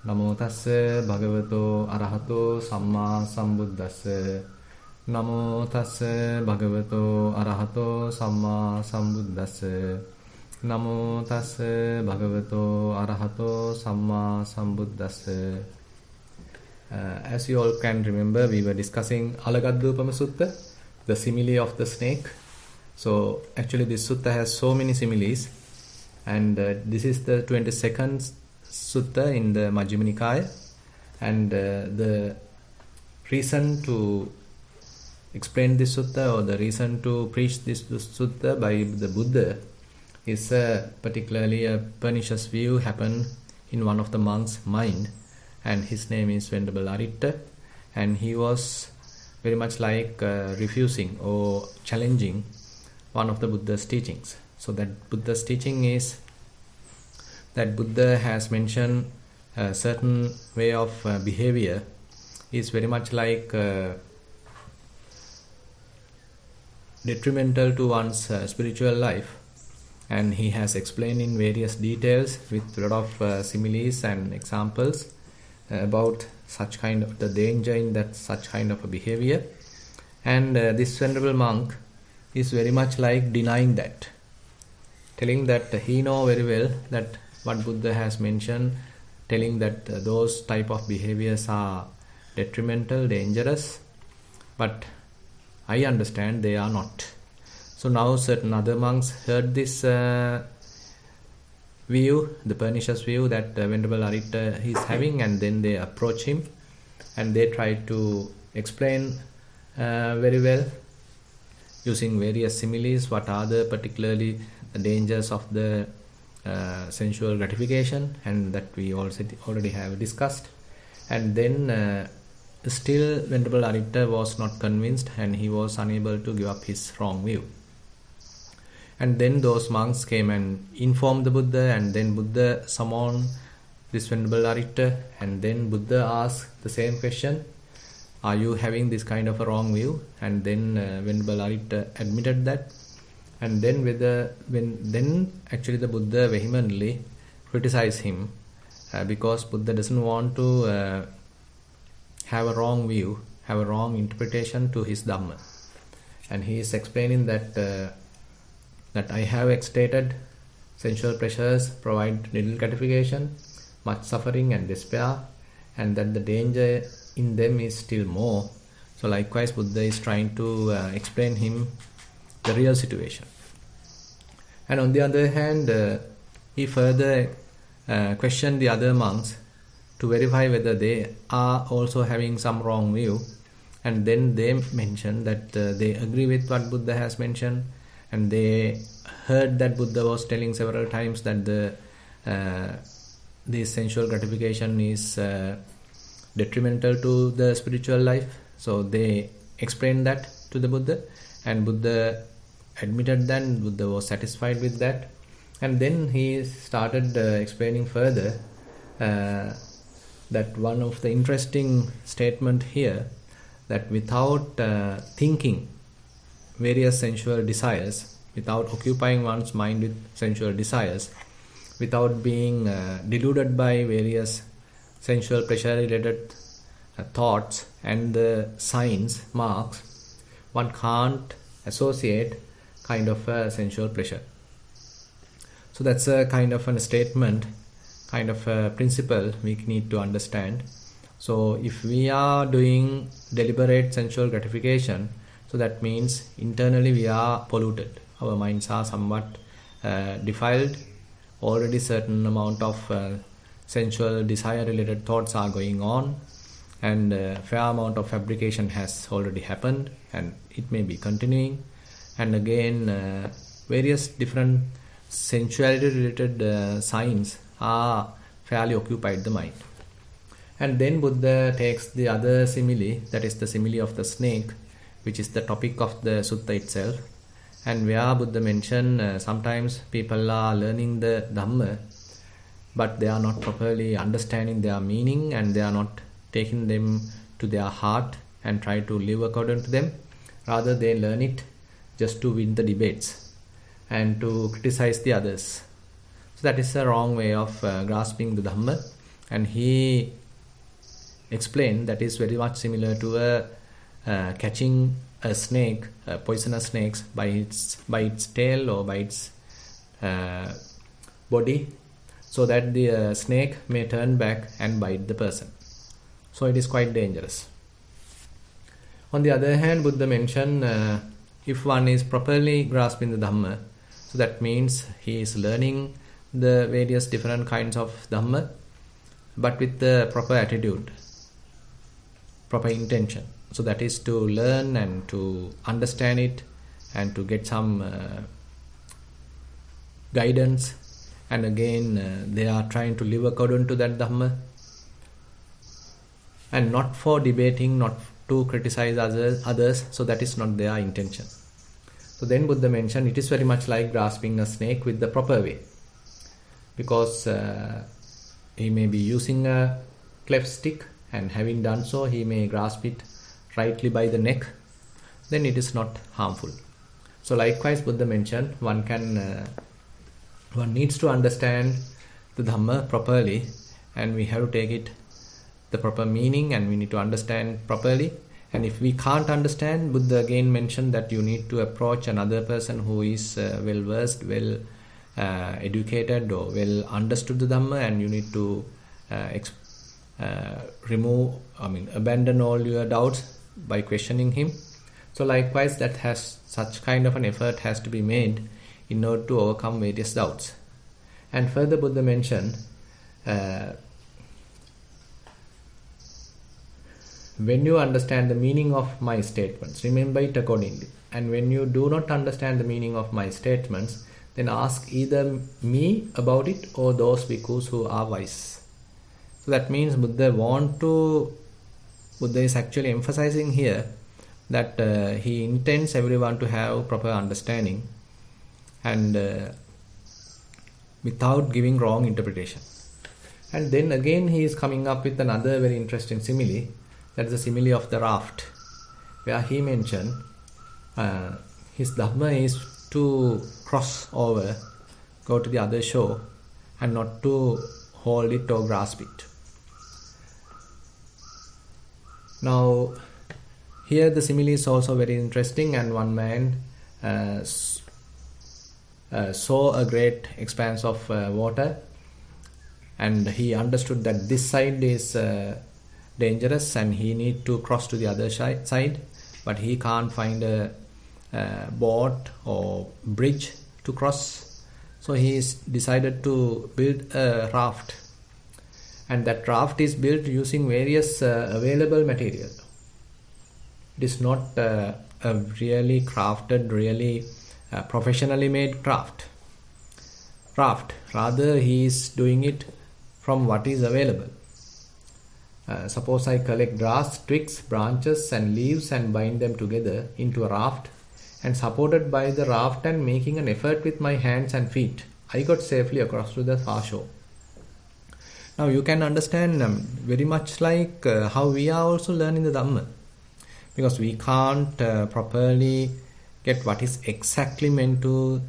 Namo tassa bhagavato arahato samma sambuddhassa. Namo tassa bhagavato arahato samma sambuddhassa. Namo tassa bhagavato arahato samma sambuddhassa. As you all can remember, we were discussing Alagaddupama Sutta, the simile of the snake. So actually this sutta has so many similes, and this is the 22nd sutta in the Majjhima Nikaya, and the reason to explain this sutta, or the reason to preach this sutta by the Buddha, is particularly a pernicious view happened in one of the monks' mind, and his name is Venerable Aritta, and he was very much like refusing or challenging one of the Buddha's teachings. So that Buddha's teaching is that Buddha has mentioned a certain way of behavior is very much like detrimental to one's spiritual life, and he has explained in various details with a lot of similes and examples about such kind of the danger in that such kind of a behavior. And this venerable monk is very much like denying that, telling that he know very well that what Buddha has mentioned, telling that those type of behaviors are detrimental, dangerous, but I understand they are not. So now certain other monks heard this view, the pernicious view that Venerable Aritta is having, and then they approach him and they try to explain very well using various similes what are the particularly the dangers of the sensual gratification, and that we also already have discussed. And then still Venerable Aritta was not convinced, and he was unable to give up his wrong view. And then those monks came and informed the Buddha, and then Buddha summoned this Venerable Aritta, and then Buddha asked the same question, are you having this kind of a wrong view? And then Venerable Aritta admitted that. And then then actually the Buddha vehemently criticized him because Buddha doesn't want to have a wrong view, have a wrong interpretation to his Dhamma. And he is explaining that that I have stated sensual pleasures provide little gratification, much suffering and despair, and that the danger in them is still more. So likewise Buddha is trying to explain him the real situation. And on the other hand, he further questioned the other monks to verify whether they are also having some wrong view, and then they mentioned that they agree with what Buddha has mentioned, and they heard that Buddha was telling several times that the sensual gratification is detrimental to the spiritual life. So they explained that to the Buddha, and Buddha admitted that, Buddha was satisfied with that. And then he started explaining further that one of the interesting statement here, that without thinking various sensual desires, without occupying one's mind with sensual desires, without being deluded by various sensual pleasure related thoughts and the signs, marks, one can't associate kind of a sensual pleasure. So that's a kind of a statement, kind of a principle we need to understand. So if we are doing deliberate sensual gratification, so that means internally we are polluted. Our minds are somewhat defiled. Already certain amount of sensual desire related thoughts are going on, and fair amount of fabrication has already happened, and it may be continuing. And again various different sensuality related signs are fairly occupied the mind. And then Buddha takes the other simile, that is the simile of the snake, which is the topic of the sutta itself, and where Buddha mentioned sometimes people are learning the Dhamma, but they are not properly understanding their meaning, and they are not taking them to their heart and try to live according to them. Rather they learn it just to win the debates and to criticize the others. So that is a wrong way of grasping the Dhamma. And he explained that is very much similar to catching a snake, poisonous snakes, by its tail or by its body, so that the snake may turn back and bite the person. So it is quite dangerous. On the other hand, Buddha mentioned if one is properly grasping the Dhamma, so that means he is learning the various different kinds of Dhamma, but with the proper attitude, proper intention. So that is to learn and to understand it and to get some guidance. And again, they are trying to live according to that Dhamma, and not for debating, not to criticize others. So that is not their intention. So then Buddha mentioned it is very much like grasping a snake with the proper way, because he may be using a cleft stick, and having done so, he may grasp it rightly by the neck. Then it is not harmful. So likewise, Buddha mentioned one needs to understand the Dhamma properly, and we have to take it the proper meaning, and we need to understand properly. And if we can't understand, Buddha again mentioned that you need to approach another person who is well versed, well educated, or well understood the Dhamma, and you need to abandon all your doubts by questioning him. So likewise, such kind of an effort has to be made in order to overcome various doubts. And further, Buddha mentioned when you understand the meaning of my statements, remember it accordingly. And when you do not understand the meaning of my statements, then ask either me about it or those bhikkhus who are wise. So that means Buddha is actually emphasizing here that he intends everyone to have proper understanding, and without giving wrong interpretation. And then again he is coming up with another very interesting simile, that is the simile of the raft, where he mentioned his Dhamma is to cross over, go to the other shore, and not to hold it or grasp it. Now here the simile is also very interesting, and one man saw a great expanse of water, and he understood that this side is dangerous and he need to cross to the other side, but he can't find a boat or bridge to cross. So he decided to build a raft, and that raft is built using various available material. It is not a really crafted, really professionally made raft. Rather, he is doing it from what is available. Suppose I collect grass, twigs, branches and leaves and bind them together into a raft, and supported by the raft and making an effort with my hands and feet, I got safely across to the far shore. Now you can understand very much like how we are also learning the Dhamma, because we can't properly get what is exactly meant to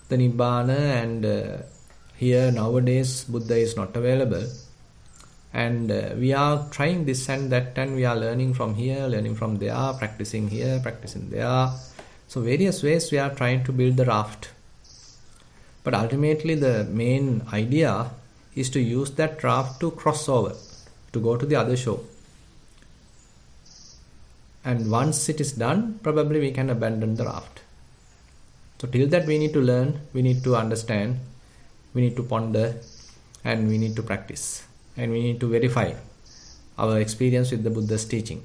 the Nibbana, and here nowadays Buddha is not available, and we are trying this and that, and we are learning from here, learning from there, practicing here, practicing there. So various ways we are trying to build the raft, but ultimately the main idea is to use that raft to cross over, to go to the other shore. And once it is done, probably we can abandon the raft. So till that we need to learn, we need to understand, we need to ponder, and we need to practice, and we need to verify our experience with the Buddha's teaching.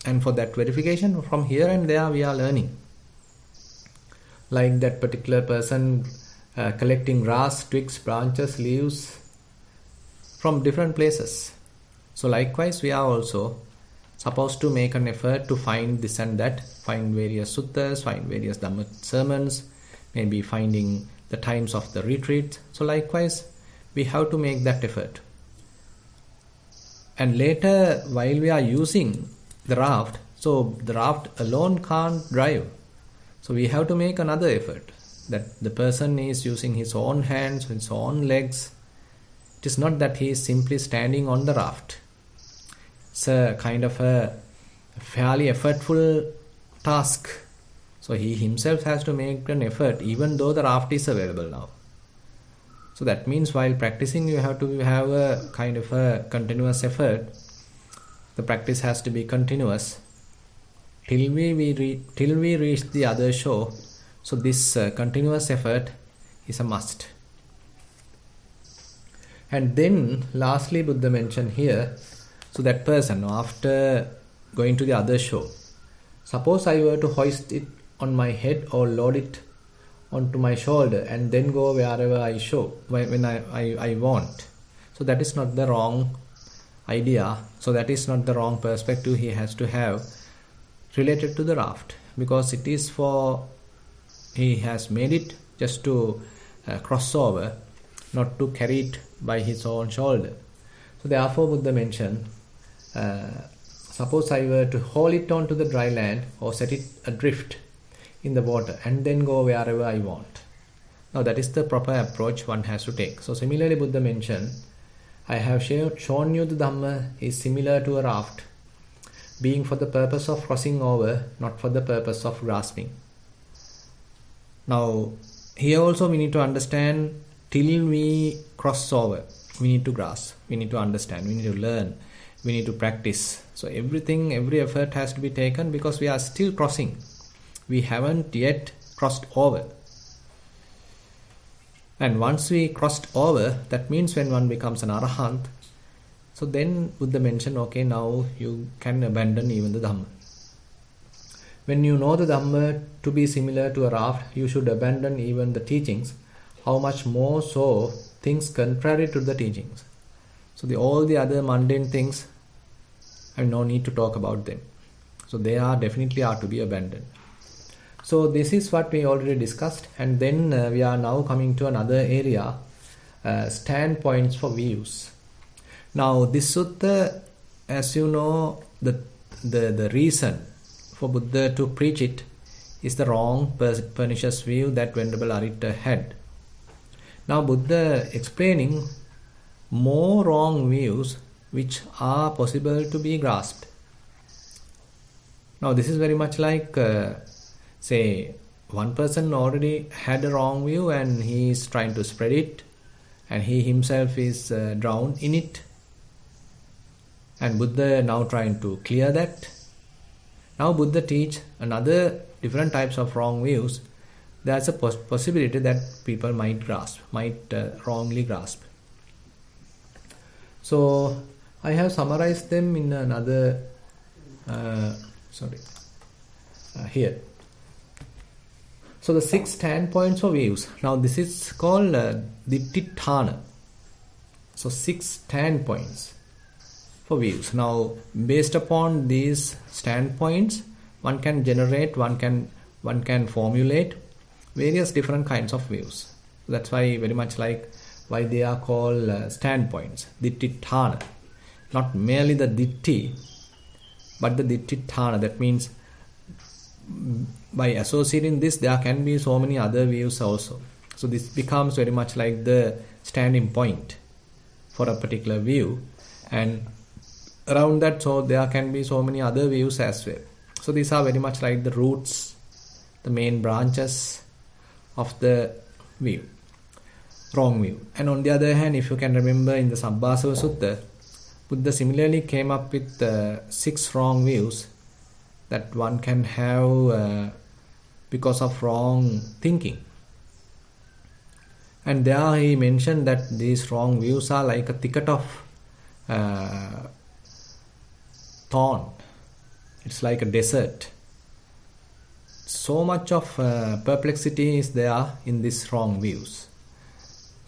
And for that verification, from here and there we are learning. Like that particular person collecting grass, twigs, branches, leaves from different places. So likewise we are also supposed to make an effort to find this and that, find various suttas, find various Dhamma sermons, maybe finding the times of the retreat. So likewise we have to make that effort. And later, while we are using the raft, so the raft alone can't drive. So we have to make another effort, that the person is using his own hands, his own legs. It It is not that he is simply standing on the raft. It's a kind of a fairly effortful task. So he himself has to make an effort even though the raft is available now. So that means while practicing you have to have a kind of a continuous effort. The practice has to be continuous till we reach the other shore. So this continuous effort is a must. And then lastly Buddha mentioned here, so that person after going to the other shore, suppose I were to hoist it on my head or load it onto my shoulder and then go wherever I when I want. So that is not the wrong idea. So that is not the wrong perspective he has to have related to the raft, because it is he has made it just to cross over, not to carry it by his own shoulder. So therefore Buddha mentioned, suppose I were to haul it onto the dry land or set it adrift in the water and then go wherever I want. Now that is the proper approach one has to take. So similarly Buddha mentioned, I have shown you the Dhamma is similar to a raft, being for the purpose of crossing over, not for the purpose of grasping. Now here also we need to understand, till we cross over, we need to grasp, we need to understand, we need to learn, we need to practice. So every effort has to be taken, because we are still crossing. We haven't yet crossed over. And once we crossed over, that means when one becomes an arahant, so then Buddha mentioned, okay, now you can abandon even the Dhamma. When you know the Dhamma to be similar to a raft, you should abandon even the teachings. How much more so things contrary to the teachings. So all the other mundane things, I have no need to talk about them. So they definitely are to be abandoned. So this is what we already discussed, and then we are now coming to another area, standpoints for views. Now this sutta, as you know, the reason for Buddha to preach it is the wrong pernicious view that Venerable Aritta had. Now Buddha explaining more wrong views which are possible to be grasped. Now this is very much like say one person already had a wrong view and he is trying to spread it, and he himself is drowned in it, and Buddha now trying to clear that. Now Buddha teach another different types of wrong views. There's a possibility that people might wrongly grasp. So I have summarized them in another here. So the 6 standpoints of views. Now this is called Ditthithana. So 6 standpoints for views. Now based upon these standpoints, one can generate, one can formulate various different kinds of views. That's why very much like why they are called standpoints. Ditthithana. Not merely the ditti, but the Ditthithana. That means by associating this, there can be so many other views also. So this becomes very much like the standing point for a particular view, and around that, so there can be so many other views as well. So these are very much like the roots, the main branches of the view, wrong view. And on the other hand, if you can remember in the Sabbasava Sutta, Buddha similarly came up with 6 wrong views that one can have because of wrong thinking. And there he mentioned that these wrong views are like a thicket of thorn. It's like a desert. So much of perplexity is there in these wrong views.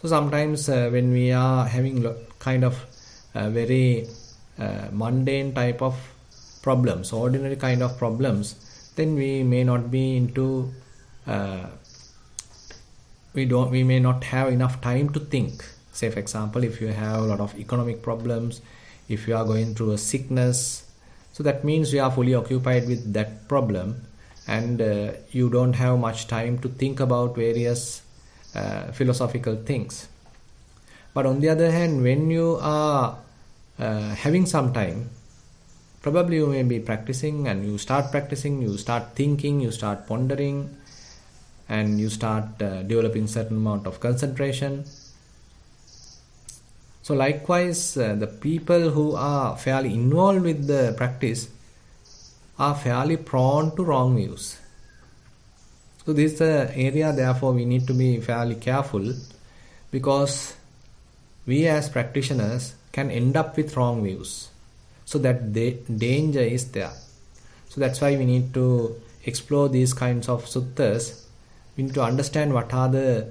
So sometimes when we are having kind of very mundane type of problems, ordinary kind of problems, then we may not be into we may not have enough time to think. Say for example, if you have a lot of economic problems, if you are going through a sickness, so that means you are fully occupied with that problem, and you don't have much time to think about various philosophical things. But on the other hand, when you are having some time, probably you may be practicing, and you start practicing, you start thinking, you start pondering, and you start developing certain amount of concentration. So likewise, the people who are fairly involved with the practice are fairly prone to wrong views. So this is the area, therefore, we need to be fairly careful, because we as practitioners can end up with wrong views. So that the danger is there. So that's why we need to explore these kinds of suttas. We need to understand what are the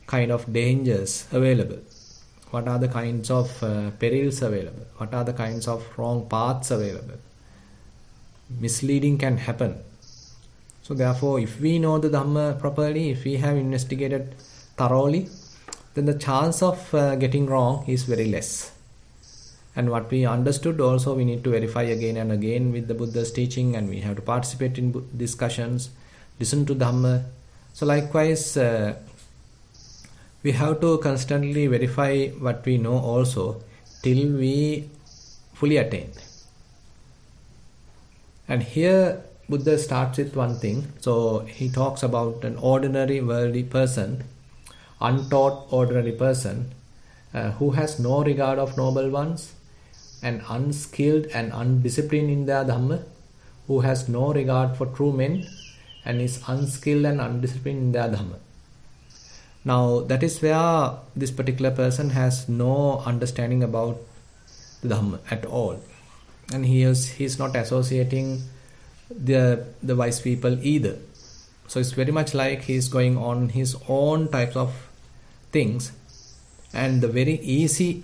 kind of dangers available, what are the kinds of perils available, what are the kinds of wrong paths available. Misleading can happen. So therefore, if we know the Dhamma properly, if we have investigated thoroughly, then the chance of getting wrong is very less. And what we understood also, we need to verify again and again with the Buddha's teaching, and we have to participate in discussions, listen to Dhamma. So likewise, we have to constantly verify what we know also till we fully attain. And here Buddha starts with one thing. So he talks about an ordinary worldly person, untaught ordinary person, who has no regard of noble ones, and unskilled and undisciplined in their Dhamma, who has no regard for true men, and is unskilled and undisciplined in their Dhamma. Now that is where this particular person has no understanding about the Dhamma at all, and he is not associating the wise people either. So it's very much like he is going on his own types of things, and the very easy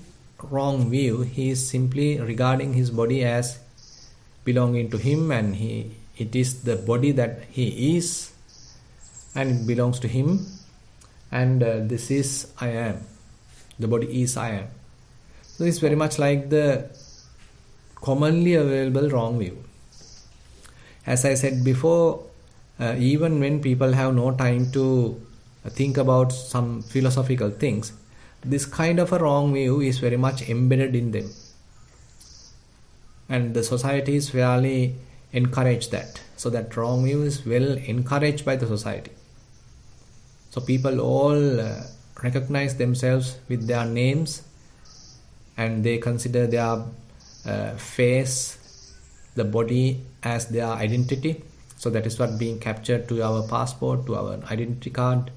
wrong view, he is simply regarding his body as belonging to him, and it is the body that he is, and it belongs to him, and this is I am, the body is I am. So it's very much like the commonly available wrong view. As I said before, even when people have no time to think about some philosophical things, this kind of a wrong view is very much embedded in them, and the society is fairly encouraged that. So that wrong view is well encouraged by the society. So people all recognize themselves with their names, and they consider their face, the body, as their identity. So that is what being captured to our passport, to our identity card,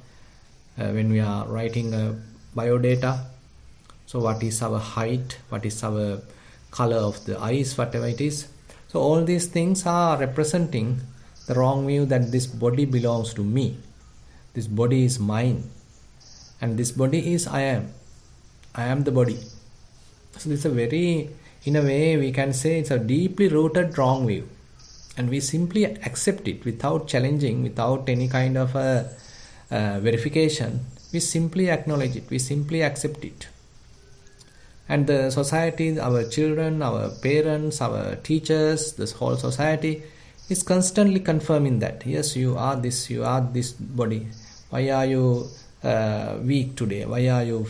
when we are writing a biodata. So what is our height, what is our color of the eyes, whatever it is. So all these things are representing the wrong view that this body belongs to me, this body is mine, and this body is I am the body. So this is a very, in a way we can say, it's a deeply rooted wrong view, and we simply accept it without challenging, without any kind of a verification. We simply acknowledge it, we simply accept it. And the society, our children, our parents, our teachers, this whole society is constantly confirming that, yes, you are this body. Why are you weak today? Why are you,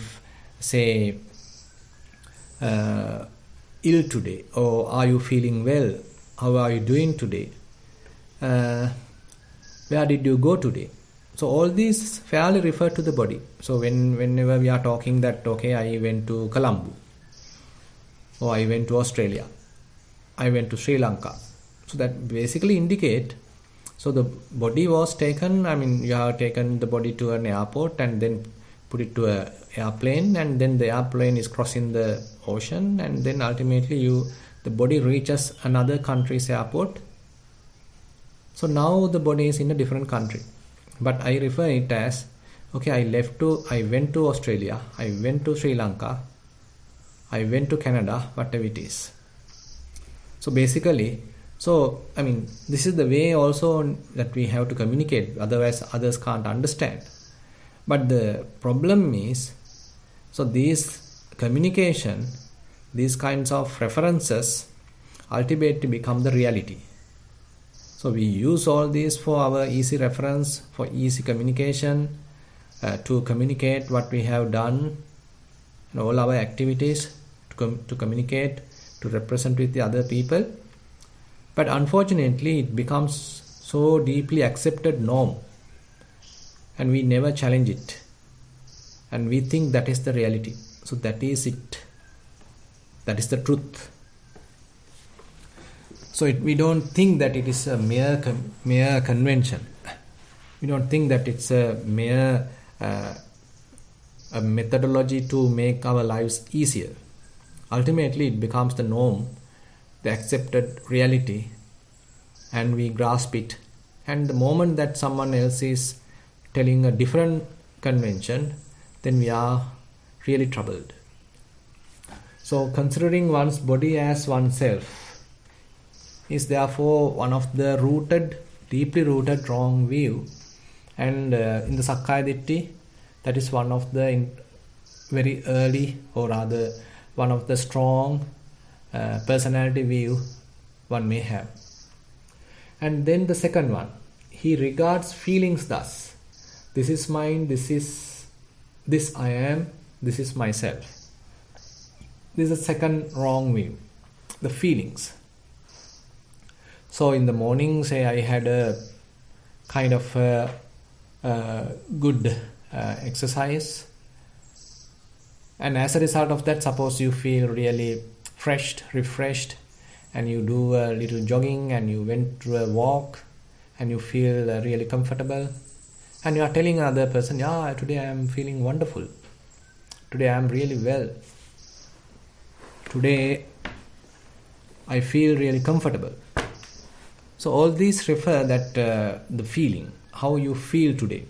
ill today? Or are you feeling well? How are you doing today? Where did you go today? So all these fairly refer to the body. So whenever we are talking that, okay, I went to Colombo, or I went to Australia, I went to Sri Lanka. So that basically indicate, so the body was taken, you have taken the body to an airport and then put it to an airplane, and then the airplane is crossing the ocean, and then ultimately the body reaches another country's airport. So now the body is in a different country. But I refer it as, okay, I went to Australia, I went to Sri Lanka, I went to Canada, whatever it is. So basically, this is the way also that we have to communicate, otherwise others can't understand. But the problem is, so these communication, these kinds of references ultimately become the reality. So we use all these for our easy reference, for easy communication, to communicate what we have done, and all our activities to communicate, to represent with the other people. But unfortunately, it becomes so deeply accepted norm, and we never challenge it, and we think that is the reality. So that is it. That is the truth. So we don't think that it is a mere convention. We don't think that it's a mere a methodology to make our lives easier. Ultimately, it becomes the norm, the accepted reality, and we grasp it. And the moment that someone else is telling a different convention, then we are really troubled. So considering one's body as oneself is therefore one of the deeply rooted wrong view. And in the Sakkaya Ditthi, that is one of the very early, or rather one of the strong personality view one may have. And then the second one, he regards feelings thus: this is mine, this I am, this is myself. This is a second wrong view, the feelings. So in the morning, say I had a kind of good exercise, and as a result of that, suppose you feel really refreshed, and you do a little jogging, and you went to a walk, and you feel really comfortable, and you are telling another person, yeah, today I am feeling wonderful, today I am really well, today I feel really comfortable. So all these refer that the feeling, how you feel today.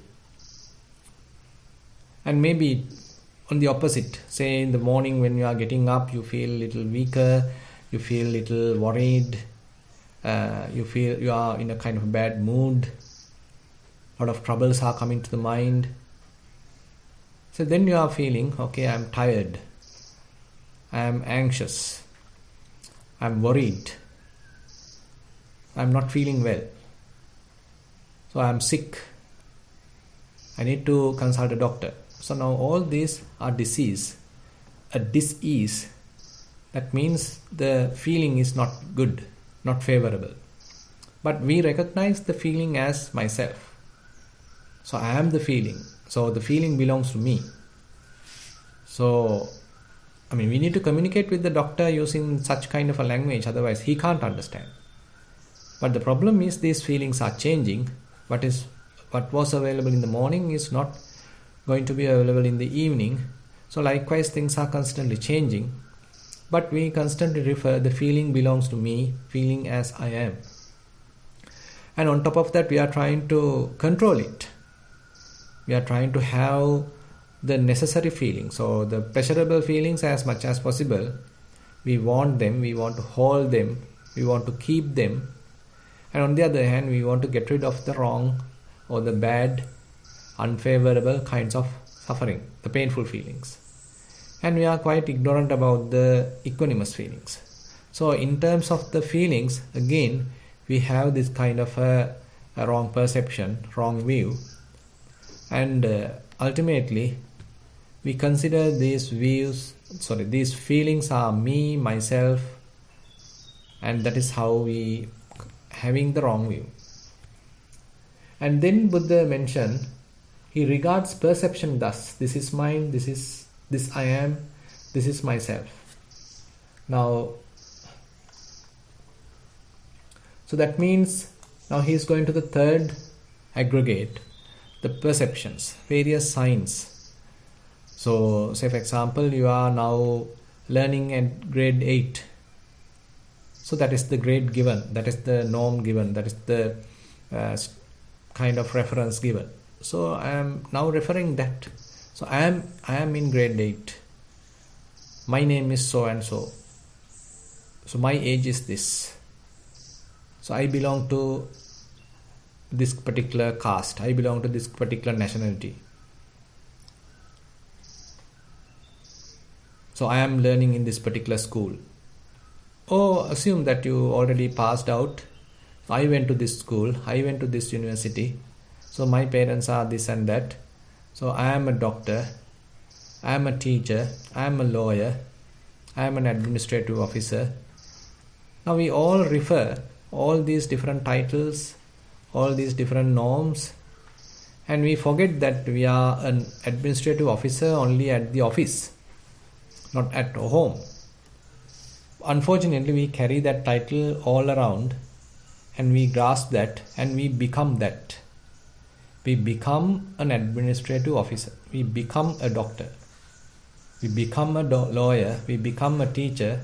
And maybe on the opposite, say in the morning when you are getting up, you feel a little weaker, you feel a little worried, you feel you are in a kind of bad mood, a lot of troubles are coming to the mind. So then you are feeling, okay, I am tired, I am anxious, I am worried, I am not feeling well, so I am sick, I need to consult a doctor. So now all these are disease, a dis-ease. That means the feeling is not good, not favorable. But we recognize the feeling as myself. So I am the feeling. So the feeling belongs to me. So, we need to communicate with the doctor using such kind of a language, otherwise he can't understand. But the problem is these feelings are changing. What was available in the morning is not going to be available in the evening. So likewise, things are constantly changing. But we constantly refer the feeling belongs to me, feeling as I am. And on top of that, we are trying to control it. We are trying to have the necessary feelings. So the pleasurable feelings as much as possible. We want them, we want to hold them, we want to keep them. And on the other hand, we want to get rid of the wrong or the bad, unfavorable kinds of suffering, the painful feelings. And we are quite ignorant about the equanimous feelings. So in terms of the feelings, again, we have this kind of a wrong perception, wrong view. And ultimately, we consider these feelings are me, myself, and that is how we having the wrong view. And then Buddha mentioned, he regards perception thus: this is mine, this I am, this is myself. Now, so that means now he is going to the third aggregate, the perceptions, various signs. So, say for example, you are now learning at grade 8. So that is the grade given, that is the norm given, that is the kind of reference given. So I am now referring that. So I am in grade 8. My name is so and so. So my age is this. So I belong to this particular caste. I belong to this particular nationality. So I am learning in this particular school. Or assume that you already passed out. I went to this school. I went to this university. So my parents are this and that. So I am a doctor. I am a teacher, I am a lawyer, I am an administrative officer. Now we all refer all these different titles, all these different norms, and we forget that we are an administrative officer only at the office, not at home. Unfortunately, we carry that title all around and we grasp that and we become that. We become an administrative officer, we become a doctor, we become a lawyer, we become a teacher,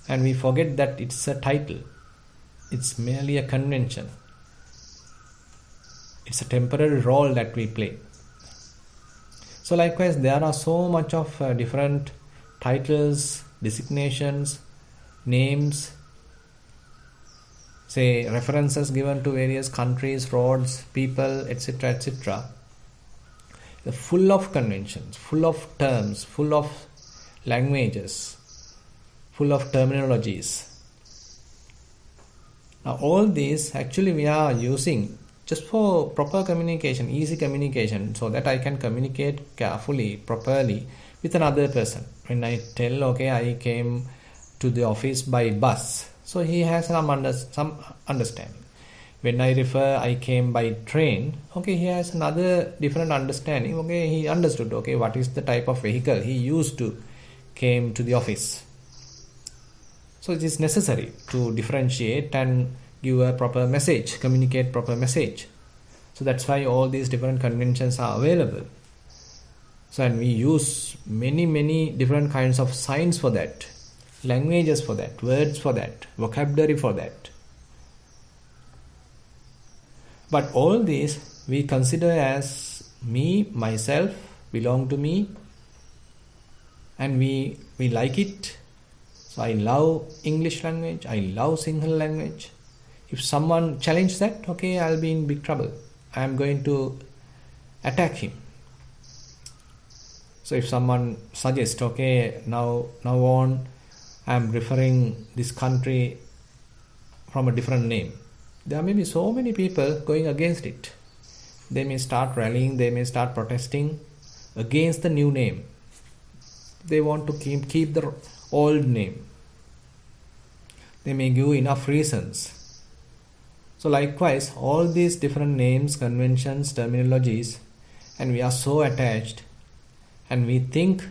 and we forget that it's a title. It's merely a convention. It's a temporary role that we play. So likewise, there are so much of different titles, designations, names, say references given to various countries, roads, people, etc., etc. They're full of conventions, full of terms, full of languages, full of terminologies. Now all these actually we are using just for proper communication, easy communication, so that I can communicate carefully, properly with another person. When I tell, okay, I came to the office by bus, so he has some understanding. When I refer, I came by train, okay, he has another different understanding. Okay, he understood, okay, what is the type of vehicle he used to came to the office. So it is necessary to differentiate and give a proper message, communicate proper message. So that's why all these different conventions are available. So and we use many different kinds of signs for that, languages for that, words for that, vocabulary for that. But all these we consider as me, myself, belong to me, and we like it. So I love English language, I love Sinhala language. If someone challenges that, okay, I'll be in big trouble. I am going to attack him. So if someone suggests, okay, now on, I am referring this country from a different name, there may be so many people going against it. They may start rallying, they may start protesting against the new name. They want to keep the old name. They may give enough reasons. So likewise, all these different names, conventions, terminologies, and we are so attached and we think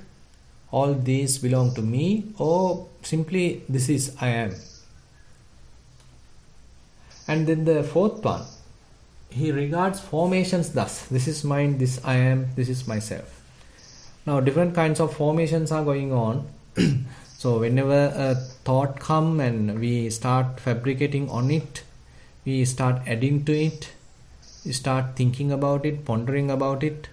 all these belong to me, or simply this is I am. And then the fourth one, he regards formations thus: this is mine, this I am, this is myself. Now different kinds of formations are going on. So whenever a thought comes and we start fabricating on it, we start adding to it, we start thinking about it, pondering about it.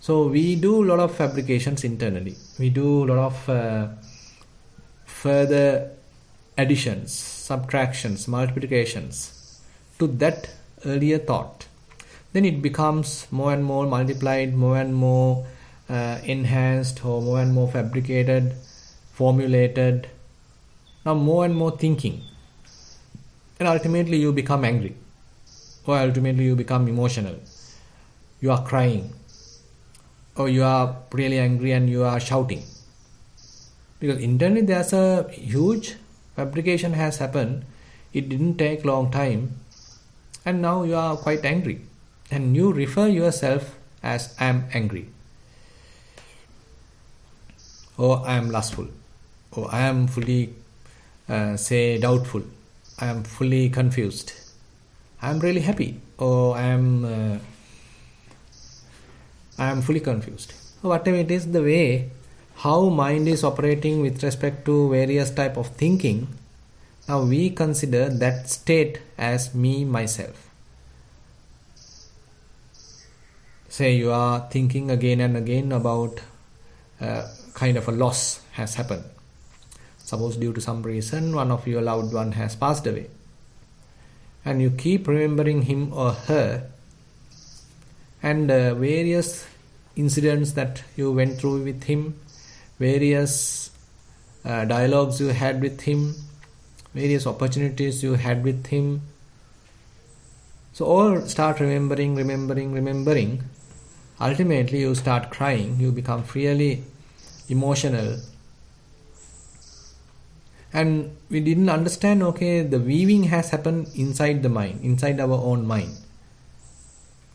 So we do a lot of fabrications internally. We do a lot of further additions, subtractions, multiplications to that earlier thought. Then it becomes more and more multiplied, more and more enhanced, or more and more fabricated, formulated. Now more and more thinking. And ultimately you become angry, or ultimately you become emotional. You are crying, or you are really angry and you are shouting. Because internally there's a huge fabrication has happened. It didn't take long time, and now you are quite angry. And you refer yourself as I am angry, or I am lustful, or I am fully doubtful, I am fully confused, I am really happy, or I am fully confused. So whatever it is, the way how mind is operating with respect to various type of thinking, now we consider that state as me, myself. Say you are thinking again and again about kind of a loss has happened. Suppose due to some reason one of your loved one has passed away, and you keep remembering him or her, and various incidents that you went through with him, various dialogues you had with him, various opportunities you had with him. So all start remembering. ultimately you start crying, you become really emotional. And we didn't understand, okay, the weaving has happened inside the mind, inside our own mind.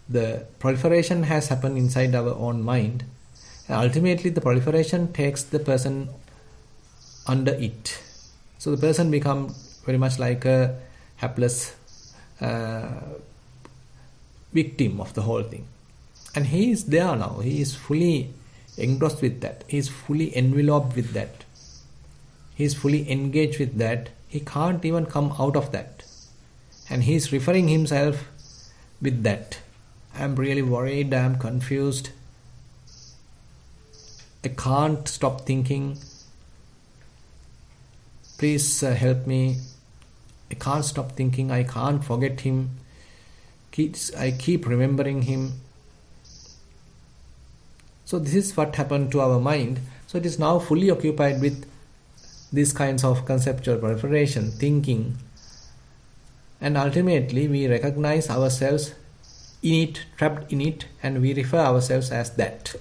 The proliferation has happened inside our own mind. And ultimately the proliferation takes the person under it. So the person becomes very much like a helpless victim of the whole thing. And he is there now. He is fully engrossed with that. He is fully enveloped with that. He is fully engaged with that. He can't even come out of that. And he is referring himself with that. I am really worried. I am confused. I can't stop thinking. Please help me. I can't stop thinking. I can't forget him. I keep remembering him. So this is what happened to our mind. So it is now fully occupied with these kinds of conceptual proliferation, thinking. And ultimately we recognize ourselves in it, trapped in it, and we refer ourselves as that.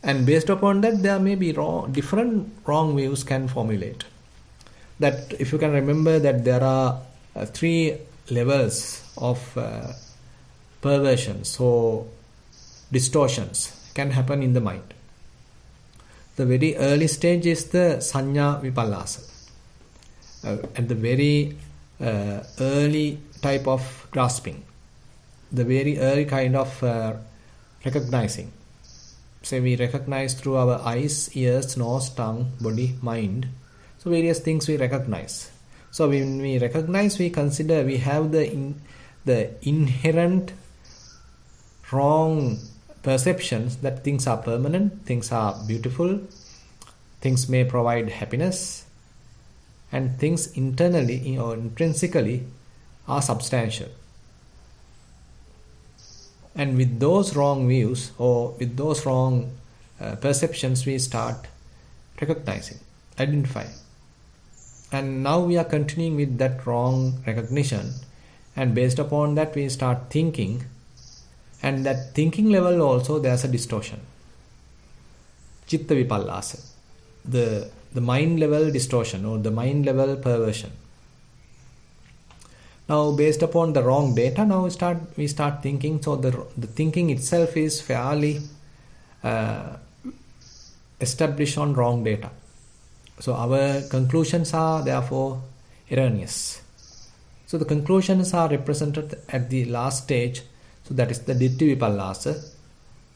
And based upon that, there may be different wrong views can formulate. That if you can remember that there are 3 levels of perversions or distortions can happen in the mind. The very early stage is the sanya vipallasa. At the very early type of grasping. The very early kind of recognizing. Say we recognize through our eyes, ears, nose, tongue, body, mind. So various things we recognize. So when we recognize, we consider we have the inherent wrong perceptions that things are permanent, things are beautiful, things may provide happiness, and things internally or intrinsically are substantial. And with those wrong views or with those wrong perceptions, we start recognizing, identifying. And now we are continuing with that wrong recognition, and based upon that we start thinking. And that thinking level also there's a distortion. Chitta vipallasa. The mind level distortion or the mind level perversion. Now based upon the wrong data, now we start thinking. So the thinking itself is fairly established on wrong data. So our conclusions are therefore erroneous. So the conclusions are represented at the last stage. So that is the ditti vipallasa,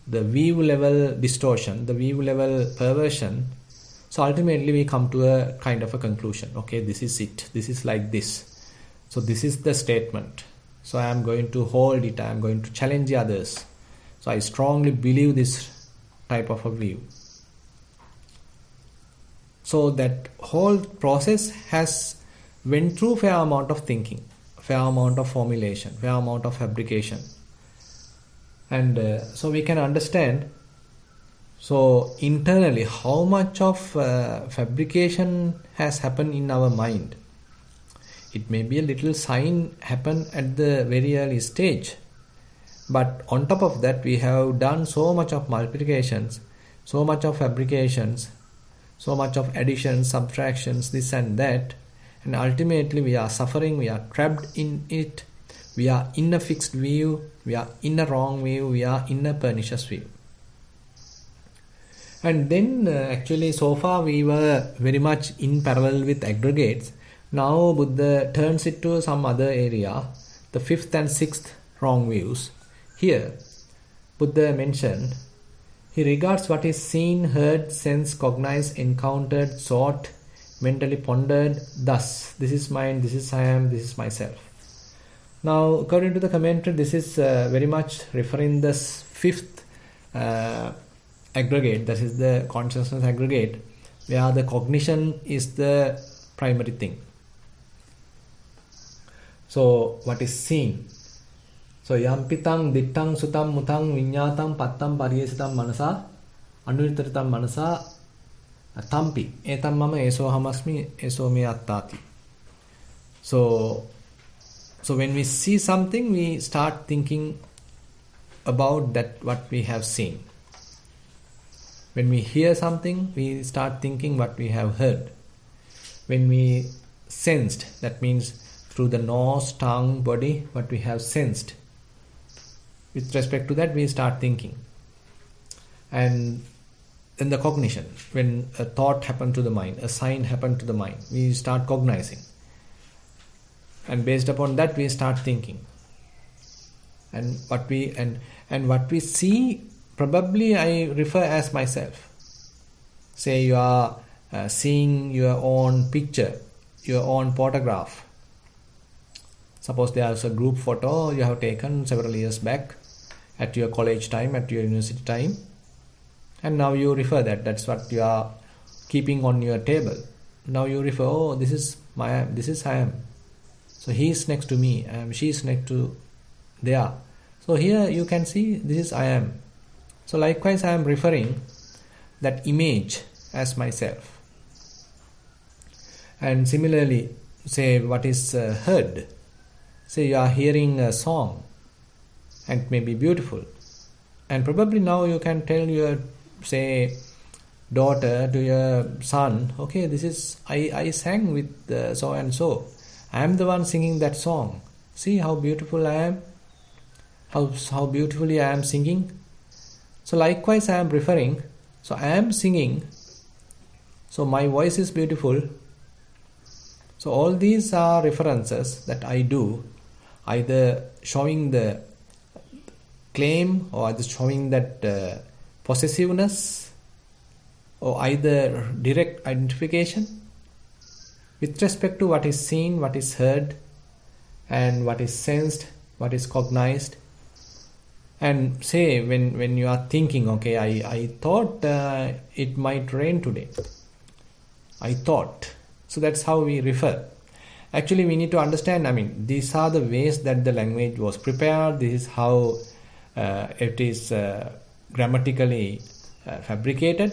the view level distortion, the view level perversion. So ultimately we come to a kind of a conclusion. Okay, this is it. This is like this. So this is the statement. So I am going to hold it. I am going to challenge the others. So I strongly believe this type of a view. So that whole process has went through fair amount of thinking, fair amount of formulation, fair amount of fabrication. And so we can understand, so internally, how much of fabrication has happened in our mind. It may be a little sign happen at the very early stage. But on top of that, we have done so much of multiplications, so much of fabrications, so much of additions, subtractions, this and that. And ultimately we are suffering, we are trapped in it. We are in a fixed view, we are in a wrong view, we are in a pernicious view. And then actually so far we were very much in parallel with aggregates. Now Buddha turns it to some other area, the 5th and 6th wrong views. Here Buddha mentioned, he regards what is seen, heard, sensed, cognized, encountered, sought, mentally pondered, thus, this is mine, this is I am, this is myself. Now, according to the commentary, this is very much referring this 5th aggregate, that is the consciousness aggregate, where the cognition is the primary thing. So, what is seen? So, yampitang, dittang, sutam, mutang, vinyatang, pattam, pariyesitam, manasa, anuritaritam, manasa, tampi, etam mama, eso hamasmi, eso me attati. So when we see something, we start thinking about that what we have seen. When we hear something, we start thinking what we have heard. When we sensed, that means through the nose, tongue, body, what we have sensed. With respect to that, we start thinking. And then the cognition, when a thought happened to the mind, a sign happened to the mind, we start cognizing. And based upon that, we start thinking. And what we see, probably I refer as myself. Say you are seeing your own picture, your own photograph. Suppose there is a group photo you have taken several years back at your college time, at your university time, and now you refer that. That's what you are keeping on your table. Now you refer, oh, this is I am. So he is next to me, she is next to there. So here you can see this is I am. So likewise I am referring that image as myself. And similarly, say what is heard. Say you are hearing a song and it may be beautiful. And probably now you can tell your, say, daughter to your son, okay, this is, I sang with so and so. I am the one singing that song. See how beautiful I am. How beautifully I am singing. So likewise I am referring. So I am singing. So my voice is beautiful. So all these are references that I do, either showing the claim or either showing that possessiveness, or either direct identification with respect to what is seen, what is heard, and what is sensed, what is cognized. And say when you are thinking, okay, I thought it might rain today. I thought. So that's how we refer. Actually, we need to understand, these are the ways that the language was prepared. This is how it is grammatically fabricated.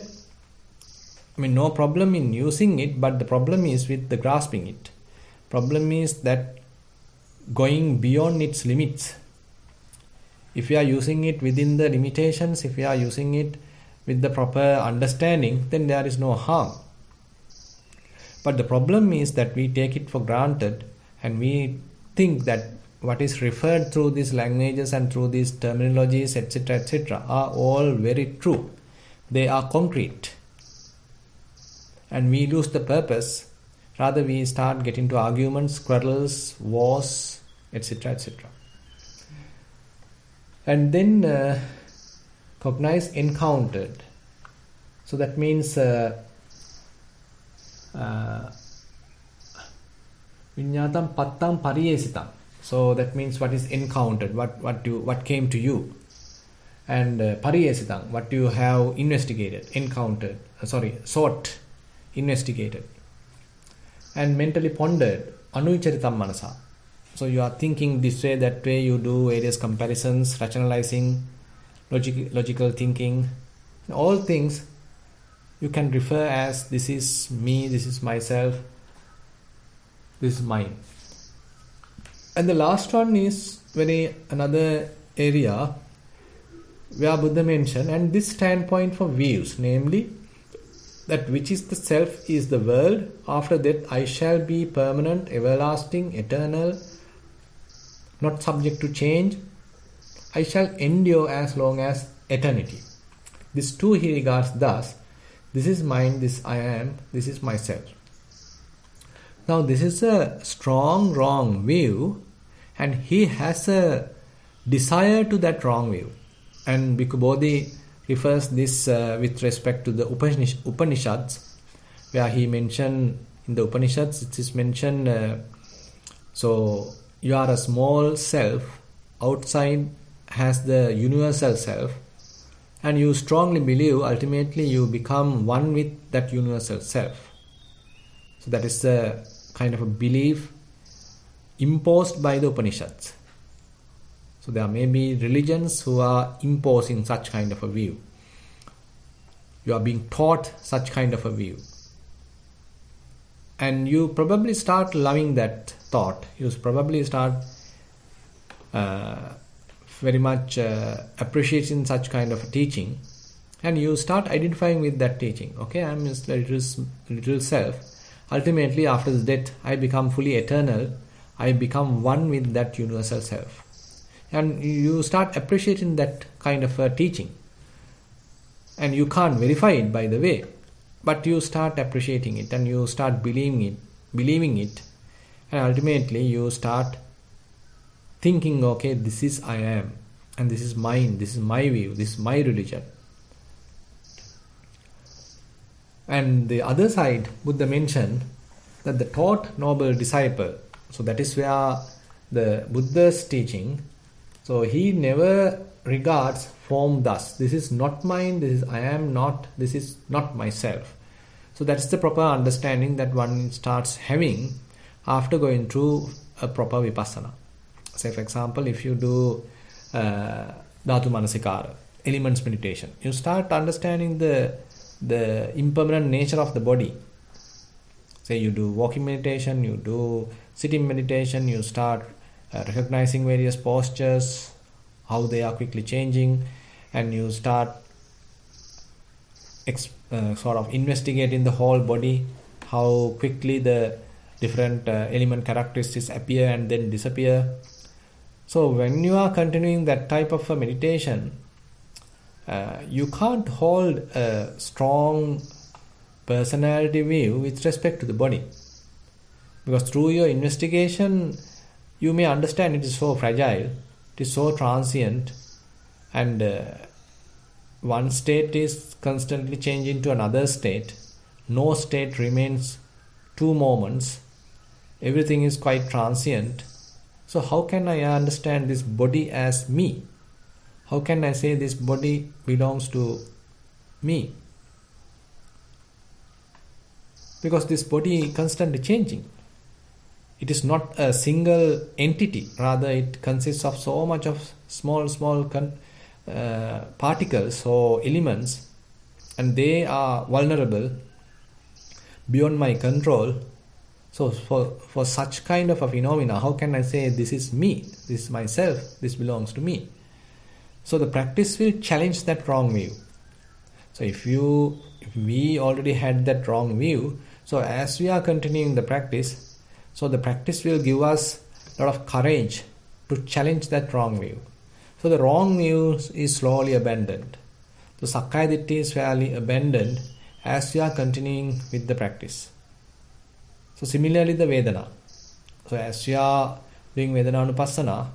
No problem in using it, but the problem is with the grasping it. Problem is that going beyond its limits. If you are using it within the limitations, if you are using it with the proper understanding, then there is no harm. But the problem is that we take it for granted and we think that what is referred through these languages and through these terminologies, etc., are all very true. They are concrete. And we lose the purpose. Rather, we start getting into arguments, quarrels, wars, etc., etc. And then cognize, encountered. So that means Vinyatam pattam pariyesitam. So that means what is encountered, what came to you. And pariyesitam, what you have investigated, encountered, sought, investigated. And mentally pondered, anuvicharitam manasa. So you are thinking this way, that way, you do various comparisons, rationalizing, logical thinking. All things you can refer as this is me, this is myself, this is mine. And the last one is another area where Buddha mentioned, and this standpoint for views, namely that which is the self is the world, after that I shall be permanent, everlasting, eternal, not subject to change, I shall endure as long as eternity. This too he regards thus, this is mine, this I am, this is myself. Now this is a strong wrong view, and he has a desire to that wrong view. And Bhikkhu Bodhi refers this with respect to the Upanishads, where he mentioned in the Upanishads, it is mentioned, so you are a small self, outside has the universal self, and you strongly believe ultimately you become one with that universal self. So that is a kind of a belief imposed by the Upanishads. So there may be religions who are imposing such kind of a view. You are being taught such kind of a view. And you probably start loving that thought. You probably start very much appreciating such kind of teaching, and you start identifying with that teaching. Okay, I am just the little self. Ultimately, after the death, I become fully eternal. I become one with that universal self. And you start appreciating that kind of teaching. And you can't verify it, by the way, but you start appreciating it and you start believing it, and ultimately you start thinking, okay, this is I am, and this is mine, this is my view, this is my religion. And the other side, Buddha mentioned that the taught noble disciple, so that is where the Buddha's teaching, so he never regards form thus. This is not mine, this is I am not, this is not myself. So that's the proper understanding that one starts having after going through a proper vipassana. Say for example, if you do dhatu manasikara, elements meditation, you start understanding the impermanent nature of the body. Say you do walking meditation, you do sitting meditation, you start recognizing various postures, how they are quickly changing, and you start sort of investigating the whole body, how quickly the different element characteristics appear and then disappear. So when you are continuing that type of a meditation, you can't hold a strong personality view with respect to the body, because through your investigation you may understand it is so fragile, it is so transient, and one state is constantly changing to another state. No state remains 2 moments. Everything is quite transient. So how can I understand this body as me? How can I say this body belongs to me? Because this body is constantly changing. It is not a single entity. Rather, it consists of so much of small particles or elements, and they are vulnerable, beyond my control. So for such kind of a phenomena, how can I say this is me, this is myself, this belongs to me? So the practice will challenge that wrong view. So if we already had that wrong view, so as we are continuing the practice, so the practice will give us a lot of courage to challenge that wrong view. So the wrong view is slowly abandoned. The Sakkaya Ditthi is fairly abandoned as we are continuing with the practice. So similarly the Vedana. So as you are doing Vedananupassana,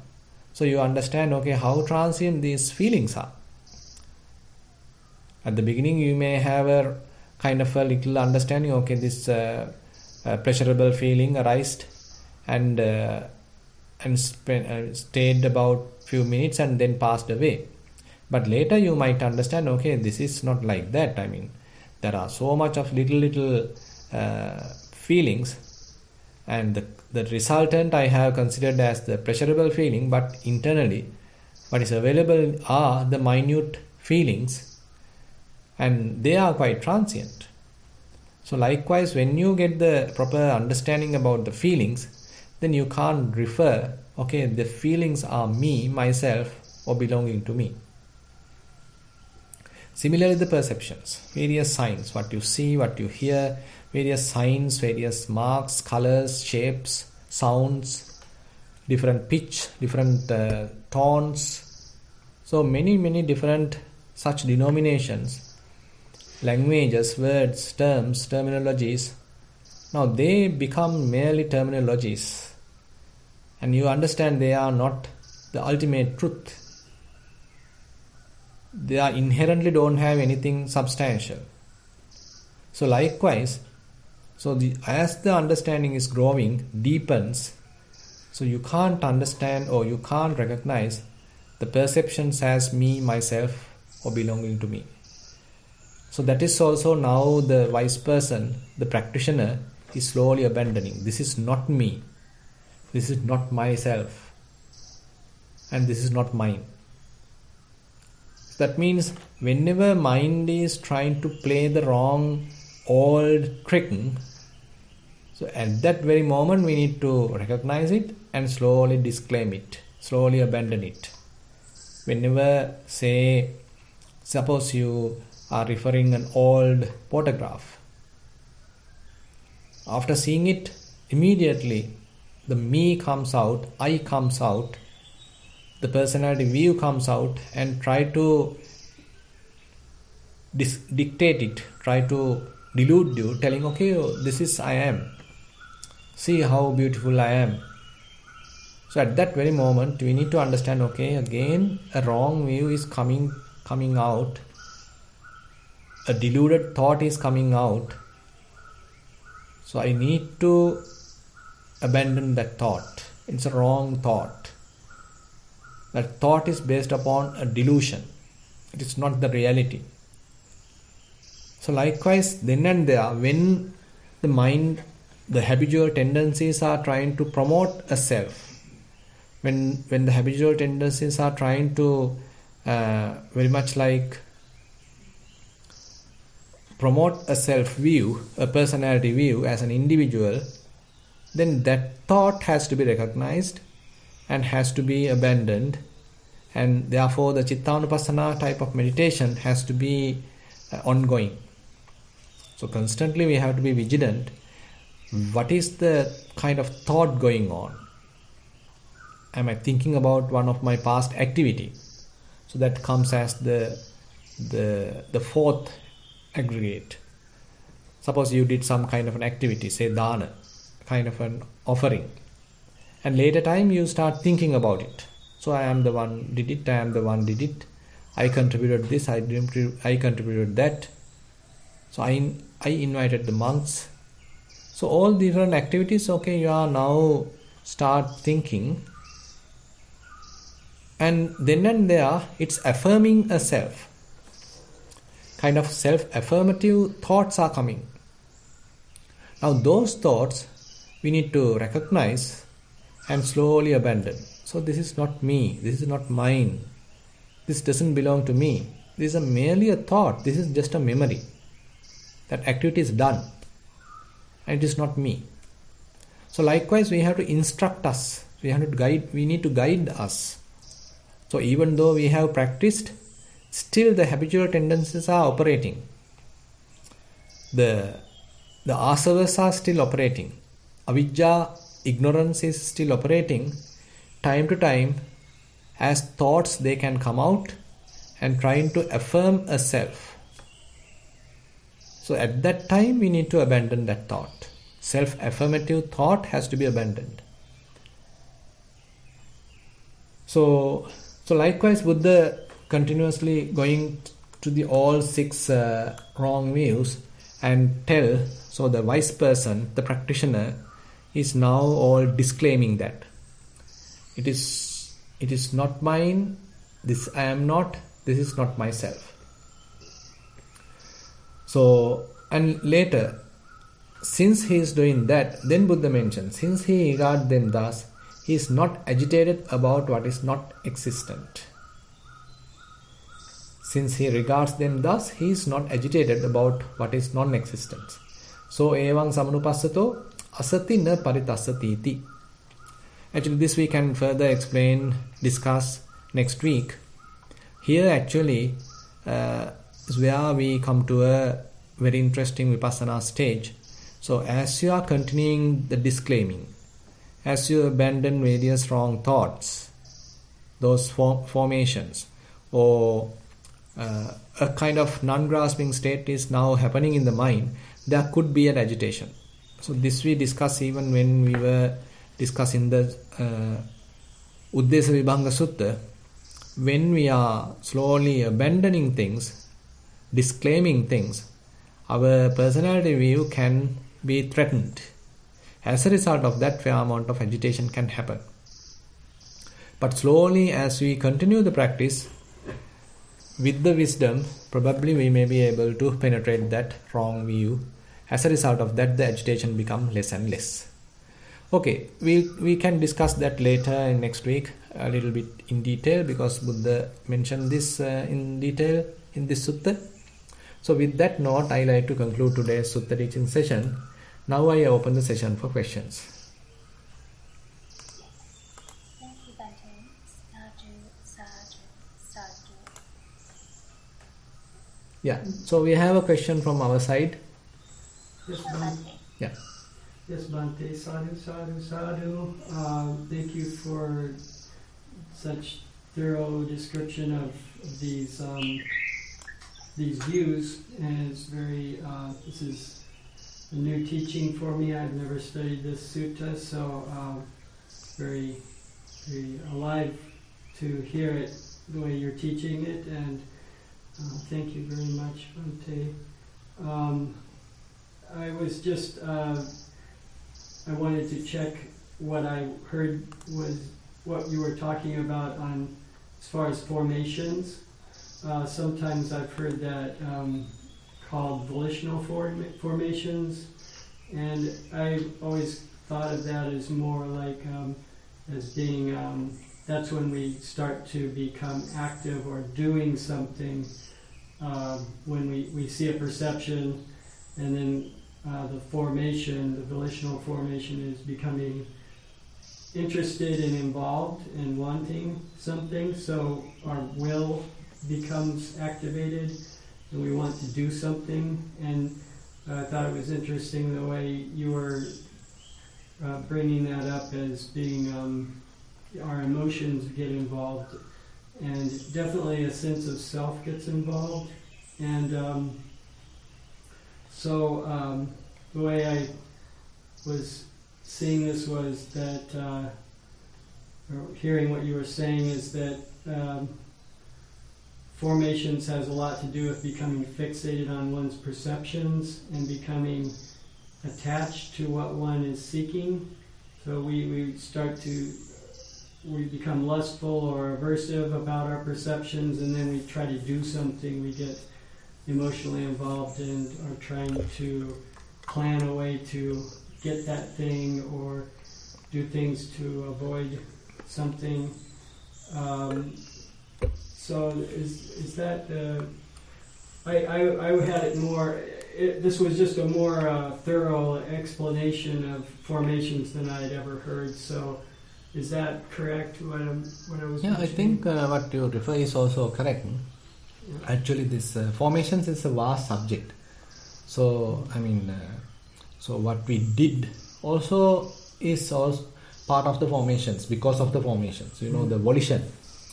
so you understand, okay, how transient these feelings are. At the beginning you may have a kind of a little understanding, okay, this pleasurable feeling arised and stayed about few minutes and then passed away. But later you might understand, okay, this is not like that. I mean, there are so much of little feelings, and the resultant I have considered as the pleasurable feeling, but internally what is available are the minute feelings, and they are quite transient. So likewise, when you get the proper understanding about the feelings, then you can't refer, okay, the feelings are me, myself, or belonging to me. Similarly, the perceptions, various signs, what you see, what you hear, various signs, various marks, colors, shapes, sounds, different pitch, different tones. So many different such denominations, languages, words, terms, terminologies. Now they become merely terminologies, and you understand they are not the ultimate truth. They are inherently don't have anything substantial. So likewise, as the understanding is growing, deepens, so you can't understand or you can't recognize the perceptions as me, myself, or belonging to me. So that is also now the wise person, the practitioner, is slowly abandoning. This is not me. This is not myself. And this is not mine. So that means whenever mind is trying to play the wrong old trick, so at that very moment we need to recognize it and slowly disclaim it, slowly abandon it. Whenever, say, suppose you are referring an old photograph, after seeing it, immediately the me comes out, I comes out, the personality view comes out and try to dictate it, try to delude you, telling, okay, oh, this is I am. See how beautiful I am. So at that very moment, we need to understand, okay, again, a wrong view is coming out. A deluded thought is coming out. So I need to abandon that thought. It's a wrong thought. That thought is based upon a delusion. It is not the reality. So likewise, then and there, when the mind, the habitual tendencies are trying to promote a self, when the habitual tendencies are trying to very much like promote a self view, a personality view as an individual, then that thought has to be recognized and has to be abandoned, and therefore the Chittanupassana type of meditation has to be ongoing. So constantly we have to be vigilant. What is the kind of thought going on? Am I thinking about one of my past activity? So that comes as the fourth aggregate. Suppose you did some kind of an activity, say dana, kind of an offering, and later time you start thinking about it. So I am the one did it, I am the one did it, I contributed this, I contributed that. So I invited the monks. So all different activities, okay, you are now start thinking, and then and there it's affirming a self. Kind of self-affirmative thoughts are coming. Now those thoughts we need to recognize and slowly abandon. So this is not me, this is not mine, this doesn't belong to me, this is merely a thought, this is just a memory. That activity is done and it is not me. So likewise we have to instruct us, we need to guide us. So even though we have practiced, still the habitual tendencies are operating. The asavas are still operating. Avijja, ignorance is still operating. Time to time, as thoughts they can come out and trying to affirm a self. So at that time we need to abandon that thought. Self-affirmative thought has to be abandoned. So likewise Buddha continuously going to the all six wrong views and tell, so the wise person, the practitioner, is now all disclaiming that it is not mine, this I am not, this is not myself. So, and later, since he is doing that, then Buddha mentions, since he regards them thus, he is not agitated about what is not existent. Since he regards them thus, he is not agitated about what is non-existent. So, evaṁ samanupassato asati na paritasati. Actually, this we can further explain, discuss next week. Here actually is where we come to a very interesting vipassana stage. So, as you are continuing the disclaiming, as you abandon various wrong thoughts, those formations, or a kind of non-grasping state is now happening in the mind, there could be an agitation. So this we discussed even when we were discussing the Uddesa Vibhanga Sutta. When we are slowly abandoning things, disclaiming things, our personality view can be threatened. As a result of that, fair amount of agitation can happen. But slowly, as we continue the practice, with the wisdom, probably we may be able to penetrate that wrong view. As a result of that, the agitation becomes less and less. Okay, we can discuss that later in next week a little bit in detail, because Buddha mentioned this in detail in this sutta. So with that note, I like to conclude today's sutta teaching session. Now I open the session for questions. Thank you, Bante. Sadhu, sadhu, Yeah. So we have a question from our side. Yes, Bhante. Yeah. Yes, Bhante. Sadhu, sadhu, sadhu. Thank you for such thorough description of these views, and it's very. This is a new teaching for me. I've never studied this sutta, so very, very alive to hear it the way you're teaching it, and thank you very much, Bhante. I was just, I wanted to check what I heard was what you were talking about on as far as formations. Sometimes I've heard that called volitional formations, and I always thought of that as more like as being that's when we start to become active or doing something, when we see a perception, and then the formation, the volitional formation, is becoming interested and involved and wanting something, so our will becomes activated and we want to do something. And I thought it was interesting the way you were bringing that up as being our emotions get involved, and definitely a sense of self gets involved. And so the way I was seeing this was that, or hearing what you were saying, is that formations has a lot to do with becoming fixated on one's perceptions and becoming attached to what one is seeking. So we become lustful or aversive about our perceptions, and then we try to do something. We get emotionally involved and are trying to plan a way to get that thing or do things to avoid something. So is that I had it more. This was just a more thorough explanation of formations than I had ever heard. So is that correct? What I was Yeah, mentioning? I think what you refer is also correct. Yeah. Actually, this formations is a vast subject. So I mean, so what we did also is also part of the formations, because of the formations. You know, the volition.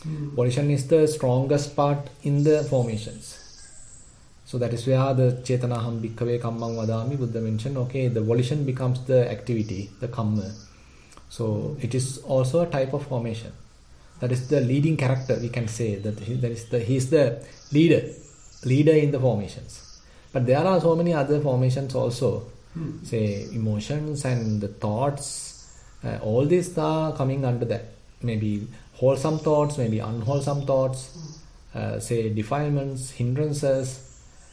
Volition is the strongest part in the formations. So that is where the Chetanaham Bhikkhave Kammang Vadami, Buddha mentioned, okay, the volition becomes the activity, the kamma. So it is also a type of formation. That is the leading character, we can say, that he is the leader in the formations. But there are so many other formations also, say emotions and the thoughts, all these are coming under that. Maybe wholesome thoughts, maybe unwholesome thoughts, say defilements, hindrances.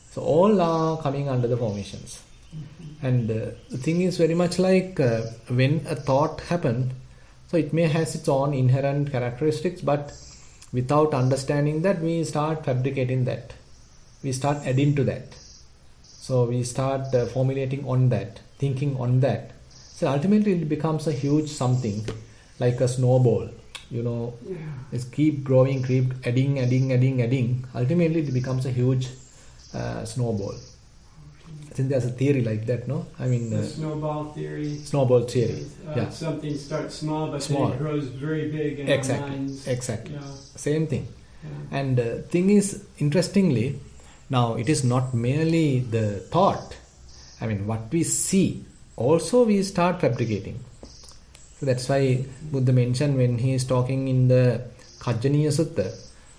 So all are coming under the formations. And the thing is very much like when a thought happens, so it may has its own inherent characteristics, but without understanding that, we start fabricating that. We start adding to that. So we start formulating on that, thinking on that. So ultimately it becomes a huge something, like a snowball. You know, it's keep growing, keep adding. Ultimately it becomes a huge snowball. I think there's a theory like that, no? I mean, the snowball theory. Snowball theory. Yeah. Something starts small, but then it grows very big in our minds. Exactly. Yeah. Same thing. Yeah. And thing is, interestingly, now it is not merely the thought. I mean, what we see, also we start fabricating. So that's why Buddha mentioned when he is talking in the Kajjaniya Sutta.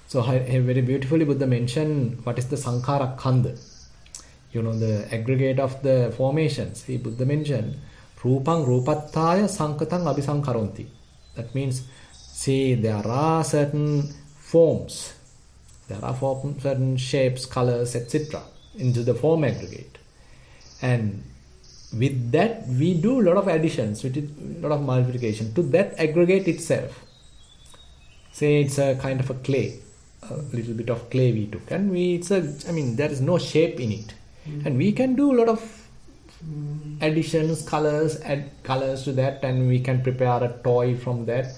So very beautifully Buddha mentioned what is the Sankhara Khanda. You know, the aggregate of the formations. Buddha mentioned Rupang Rupattaya Sankatang Abhisankaronti. That means, see, there are certain forms, there are certain shapes, colors, etc. into the form aggregate. And with that, we do a lot of additions, we did a lot of multiplication to that aggregate itself. Say it's a kind of a clay, a little bit of clay we took, and there is no shape in it. And we can do a lot of additions, add colors to that, and we can prepare a toy from that.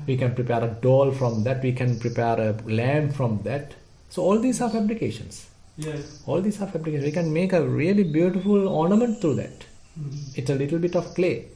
We can prepare a doll from that. We can prepare a lamp from that. So all these are fabrications. Yes. All these are fabrications. We can make a really beautiful ornament through that. It's a little bit of clay.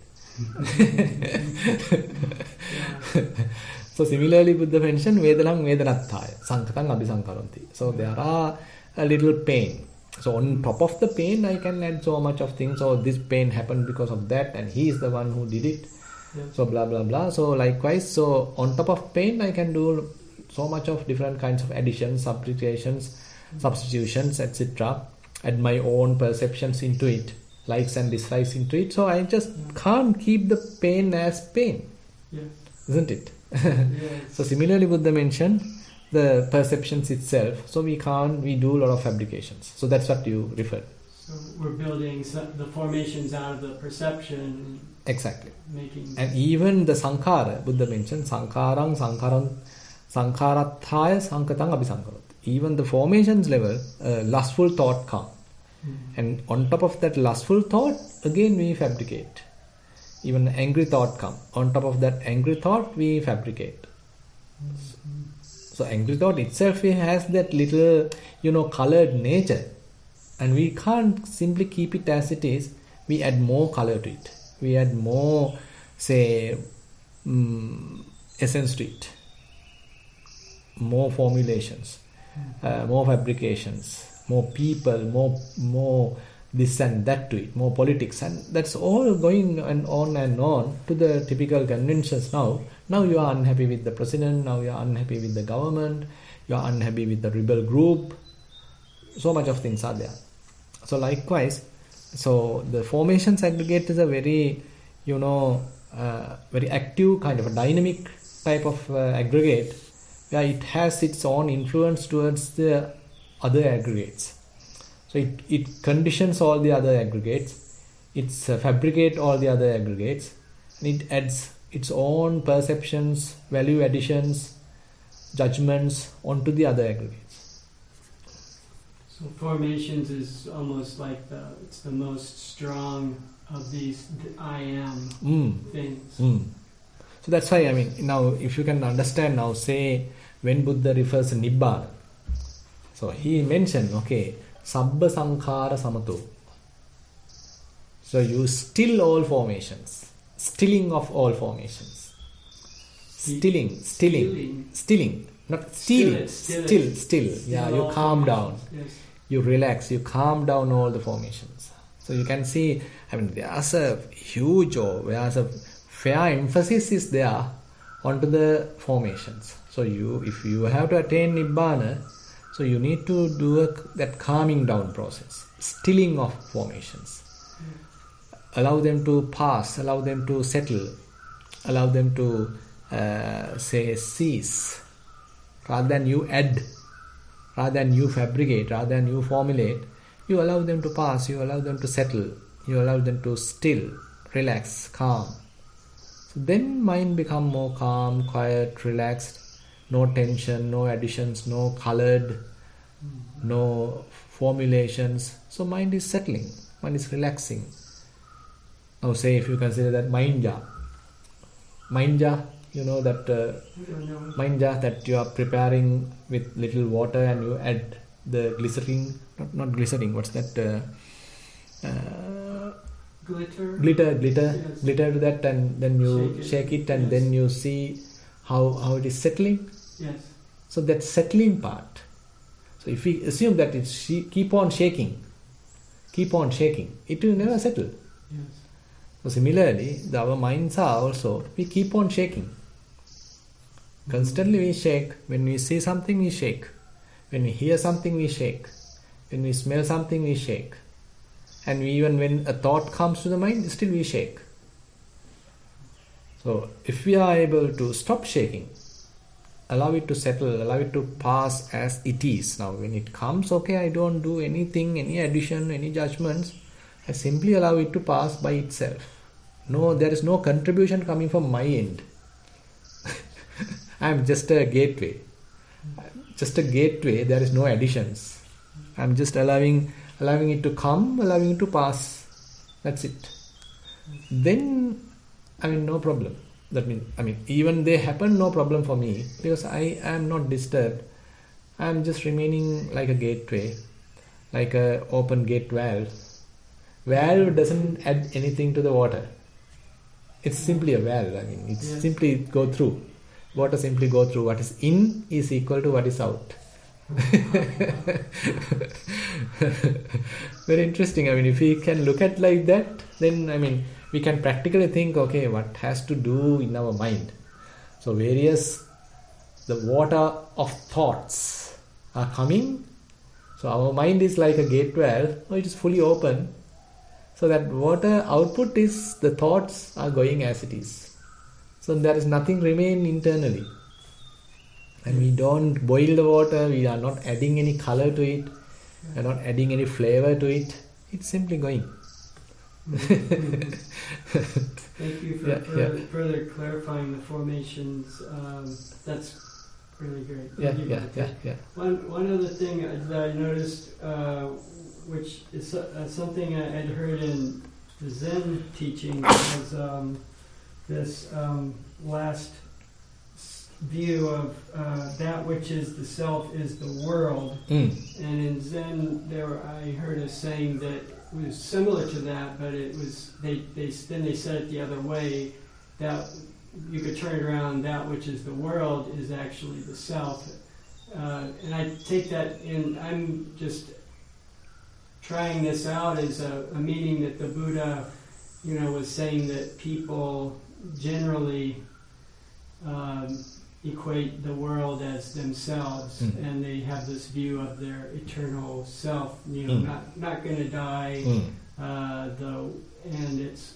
So similarly, Buddha mentioned Vedanam Vedanattaya, Sankatang Abhisankaranti. So there are a little pain. So on top of the pain, I can add so much of things. So this pain happened because of that, and he is the one who did it. Yes. So blah blah blah. So likewise, so on top of pain, I can do so much of different kinds of additions, substitutions, etc. Add my own perceptions into it, likes and dislikes into it. So I just can't keep the pain as pain, Yes. isn't it? Yes. So similarly, Buddha mentioned the perceptions itself. So we do a lot of fabrications. So that's what you referred. So we're building the formations out of the perception. Exactly. Making. And even the sankhara, Buddha mentioned sankharathaya sankatang abhisankarot. Even the formations level, lustful thought come. And on top of that lustful thought, again we fabricate. Even angry thought come. On top of that angry thought, we fabricate. So angry thought itself has that little, colored nature. And we can't simply keep it as it is. We add more color to it. We add more, say, essence to it. More formulations, more fabrications, more people, more this and that to it, more politics, and that's all going on to the typical conventions now. Now you are unhappy with the president, now you are unhappy with the government, you are unhappy with the rebel group. So much of things are there. So likewise, so the formations aggregate is a very, very active kind of a dynamic type of aggregate, where it has its own influence towards the other aggregates. So it conditions all the other aggregates, it fabricates all the other aggregates, and it adds its own perceptions, value additions, judgments onto the other aggregates. So formations is almost like it's the most strong of these I am things. So that's why, now if you can understand now, say when Buddha refers to Nibbana, so he mentioned, Sabba Sankhara Samato. So you still all formations. Stilling of all formations. Stilling. Not stealing. Still. Yeah, you calm down. Yes. You relax. You calm down all the formations. So you can see, there's a huge, there's a fair emphasis is there onto the formations. So if you have to attain Nibbana, so you need to do that calming down process, stilling of formations. Allow them to pass, allow them to settle, allow them to cease. Rather than you add, rather than you fabricate, rather than you formulate, you allow them to pass, you allow them to settle, you allow them to still, relax, calm. So then mind become more calm, quiet, relaxed. No tension, no additions, no colored, no formulations. So mind is settling, mind is relaxing. Now say if you consider that Mainja, that Mainja that you are preparing with little water and you add the glycerin, not glycerin, what's that? Glitter to that, and then you shake it and then you see how it is settling. Yes. So that settling part. So if we assume that it keep on shaking, it will never settle. Yes. So similarly, our minds are also, we keep on shaking. Constantly we shake. When we see something, we shake. When we hear something, we shake. When we smell something, we shake. And even when a thought comes to the mind, still we shake. So if we are able to stop shaking, allow it to settle, allow it to pass as it is. Now when it comes, I don't do anything, any addition, any judgments. I simply allow it to pass by itself. No, there is no contribution coming from my end. I am just a gateway. There is no additions. I am just allowing it to come, allowing it to pass. That's it. Then, no problem. That means, even they happen, no problem for me, because I am not disturbed. I am just remaining like a gateway. like a open gate valve. Valve doesn't add anything to the water. It's simply a valve. I mean, it's simply go through. Water simply go through. What is in is equal to what is out. Very interesting. I mean, if we can look at like that, then I mean, we can practically think, okay, what has to do in our mind. So the water of thoughts are coming. So our mind is like a gate valve. It is fully open. So that water output is the thoughts are going as it is. So there is nothing remain internally. And we don't boil the water, we are not adding any color to it, we are not adding any flavor to it. It's simply going. Thank you for further clarifying the formations. That's really great. One other thing that I noticed, which is something I had heard in the Zen teaching, was this last view of that which is the self is the world. And in Zen, I heard a saying that was similar to that, but it was they said it the other way, that you could turn it around. That which is the world is actually the self, and I take that in. I'm just trying this out as a meaning that the Buddha, was saying that people generally equate the world as themselves, and they have this view of their eternal self, not going to die, and it's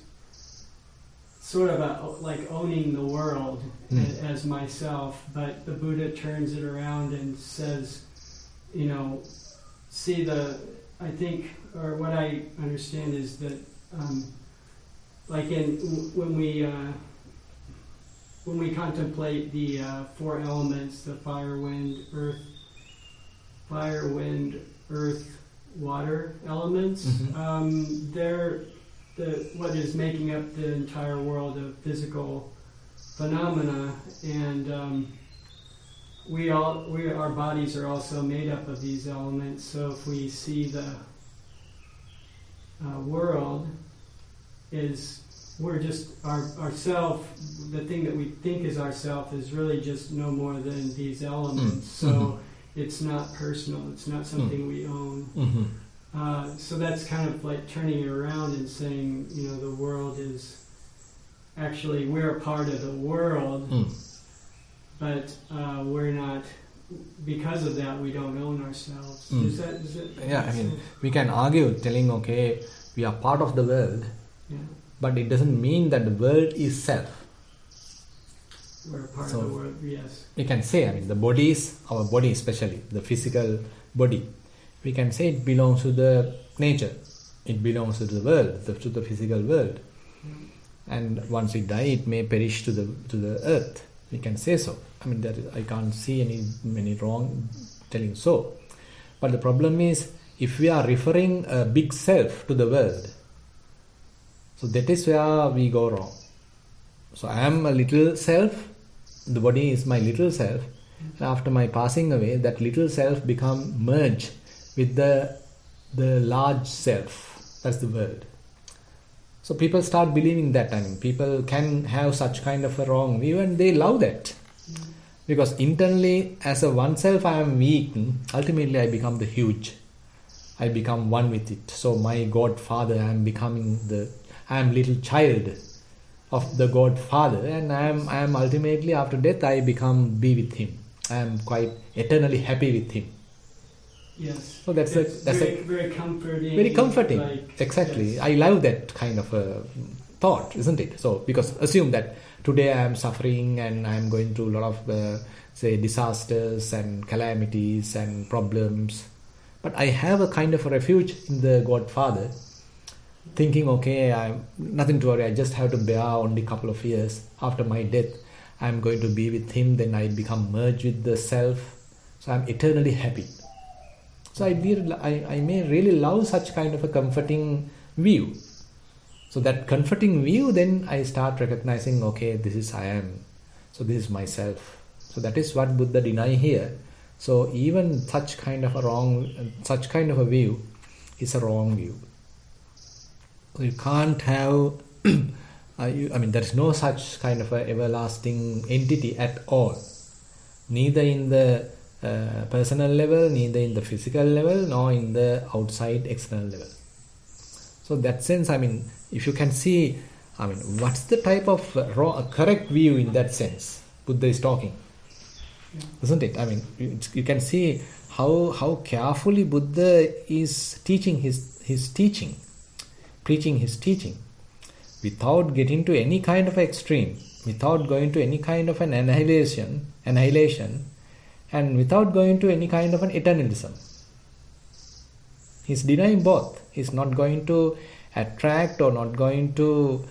sort of like owning the world as myself. But the Buddha turns it around and says, I think, or what I understand is that, like when we contemplate the four elements, the fire, wind, earth, water elements, they're what is making up the entire world of physical phenomena, and our bodies are also made up of these elements. So if we see the world we're just ourself, the thing that we think is ourself is really just no more than these elements. So it's not personal, it's not something we own. So that's kind of like turning it around and saying, the world is actually, we're a part of the world, but we're not, because of that we don't own ourselves. Is that I mean, we can argue telling, okay, we are part of the world, but it doesn't mean that the world is self. We're a part of the world, yes. We can say, I mean, the body is, our body especially, the physical body, we can say it belongs to the nature. It belongs to the world, to the physical world. And once it dies, it may perish to the earth. We can say so. I mean, I can't see any wrong telling so. But the problem is, if we are referring a big self to the world, so that is where we go wrong. So I am a little self, the body is my little self, and after my passing away, that little self become merged with the large self, that's the world. So people start believing that. I mean, people can have such kind of a wrong view, and they love that. Because internally, as a oneself, I am weak. Ultimately, I become the huge. I become one with it. So my Godfather, I am little child of the Godfather, and I am ultimately, after death, I be with Him. I am quite eternally happy with Him. Yes. So that's very comforting. Very comforting. Exactly. Yes. I love that kind of a thought, isn't it? So, because assume that today I am suffering and I am going through a lot of, disasters and calamities and problems. But I have a kind of a refuge in the Godfather, thinking, okay, I'm nothing to worry, I just have to bear only a couple of years. After my death, I'm going to be with Him, then I become merged with the self. So I'm eternally happy. So I may really love such kind of a comforting view. So that comforting view, then I start recognizing, okay, this is I am. So this is myself. So that is what Buddha deny here. So even such kind of a view is a wrong view. So you can't have, there is no such kind of a everlasting entity at all, neither in the personal level, neither in the physical level, nor in the outside external level. So that sense, if you can see, what's the type of correct view in that sense Buddha is talking, isn't it? You can see how carefully Buddha is teaching his teaching, preaching his teaching, without getting to any kind of extreme, without going to any kind of an annihilation, and without going to any kind of an eternalism. He's denying both. He's not going to attract or not going to